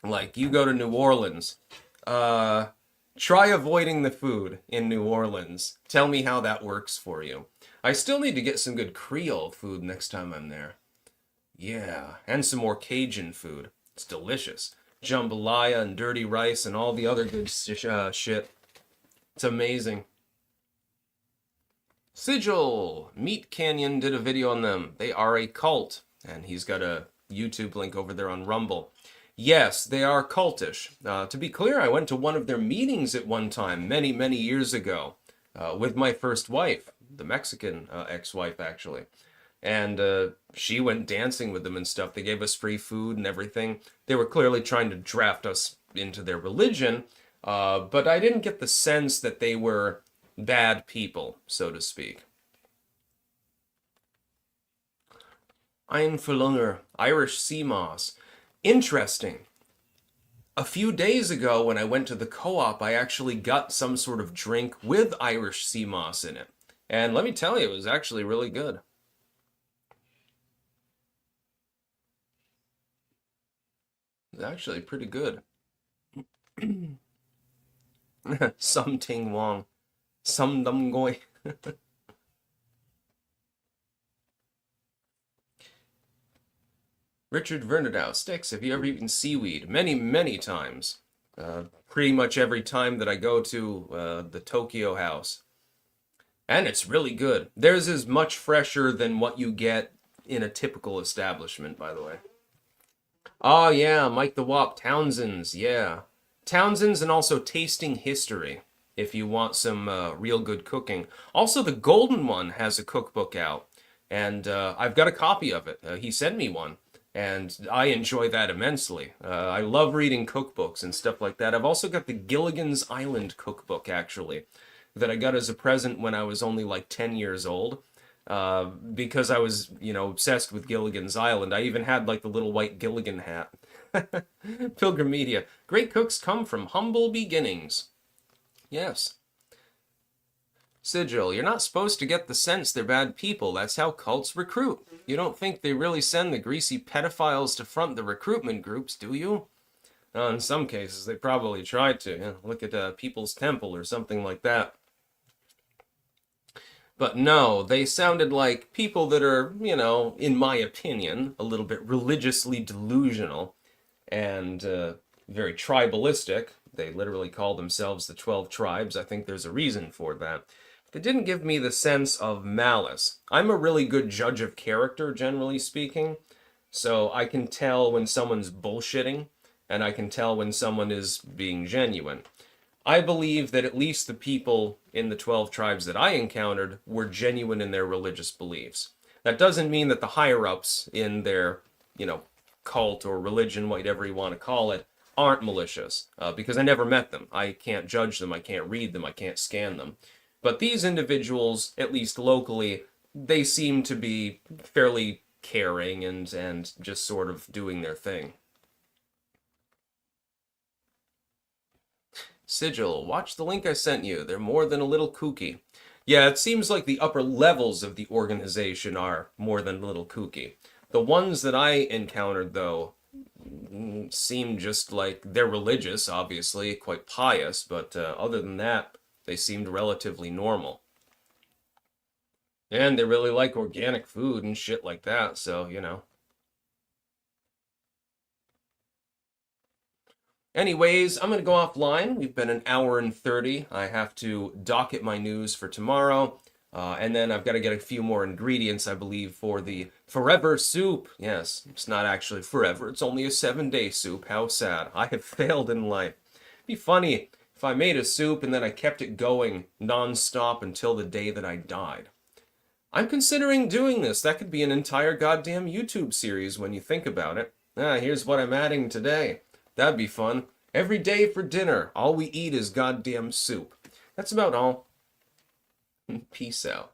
Like you go to New Orleans, try avoiding the food in New Orleans. Tell me how that works for you. I still need to get some good Creole food next time I'm there. Yeah, and some more Cajun food. It's delicious. Jambalaya and dirty rice and all the other good shit. It's amazing. Sigil! Meat Canyon did a video on them. They are a cult. And he's got a YouTube link over there on Rumble. Yes, they are cultish. To be clear, I went to one of their meetings at one time, many, many years ago, with my first wife, the Mexican ex-wife, actually. And she went dancing with them and stuff. They gave us free food and everything. They were clearly trying to draft us into their religion, but I didn't get the sense that they were bad people, so to speak. Einverlunger, Irish sea moss. Interesting. A few days ago when I went to the co-op, I actually got some sort of drink with Irish sea moss in it. And let me tell you, it was actually really good. It was actually pretty good. Some Ting Wong. Some Dum Goy. Richard Vernadow, Sticks, have you ever eaten seaweed? Many, many times. Pretty much every time that I go to the Tokyo house. And it's really good. Theirs is much fresher than what you get in a typical establishment, by the way. Oh, yeah, Mike the Wop, Townsend's, yeah. Townsend's and also Tasting History, if you want some real good cooking. Also, the Golden One has a cookbook out, and I've got a copy of it. He sent me one. And I enjoy that immensely. I love reading cookbooks and stuff like that. I've also got the Gilligan's Island cookbook, actually, that I got as a present when I was only like 10 years old. Because I was, obsessed with Gilligan's Island. I even had like the little white Gilligan hat. Pilgrim Media. Great cooks come from humble beginnings. Yes. Sigil, you're not supposed to get the sense they're bad people. That's how cults recruit. You don't think they really send the greasy pedophiles to front the recruitment groups, do you? In some cases, they probably tried to. Look at People's Temple or something like that. But no, they sounded like people that are, in my opinion, a little bit religiously delusional and very tribalistic. They literally call themselves the 12 tribes. I think there's a reason for that. They didn't give me the sense of malice. I'm a really good judge of character, generally speaking, so I can tell when someone's bullshitting, and I can tell when someone is being genuine. I believe that at least the people in the 12 tribes that I encountered were genuine in their religious beliefs. That doesn't mean that the higher-ups in their, cult or religion, whatever you want to call it, aren't malicious, because I never met them. I can't judge them, I can't read them, I can't scan them. But these individuals, at least locally, they seem to be fairly caring and just sort of doing their thing. Sigil, watch the link I sent you. They're more than a little kooky. Yeah, it seems like the upper levels of the organization are more than a little kooky. The ones that I encountered, though, seem just like they're religious, obviously, quite pious, but other than that, they seemed relatively normal. And they really like organic food and shit like that, so. Anyways, I'm going to go offline. We've been an hour and 30. I have to docket my news for tomorrow. And then I've got to get a few more ingredients, I believe, for the forever soup. Yes, it's not actually forever. It's only a 7-day soup. How sad. I have failed in life. It'd be funny if I made a soup and then I kept it going non-stop until the day that I died. I'm considering doing this. That could be an entire goddamn YouTube series when you think about it. Here's what I'm adding today. That'd be fun. Every day for dinner, all we eat is goddamn soup. That's about all. Peace out.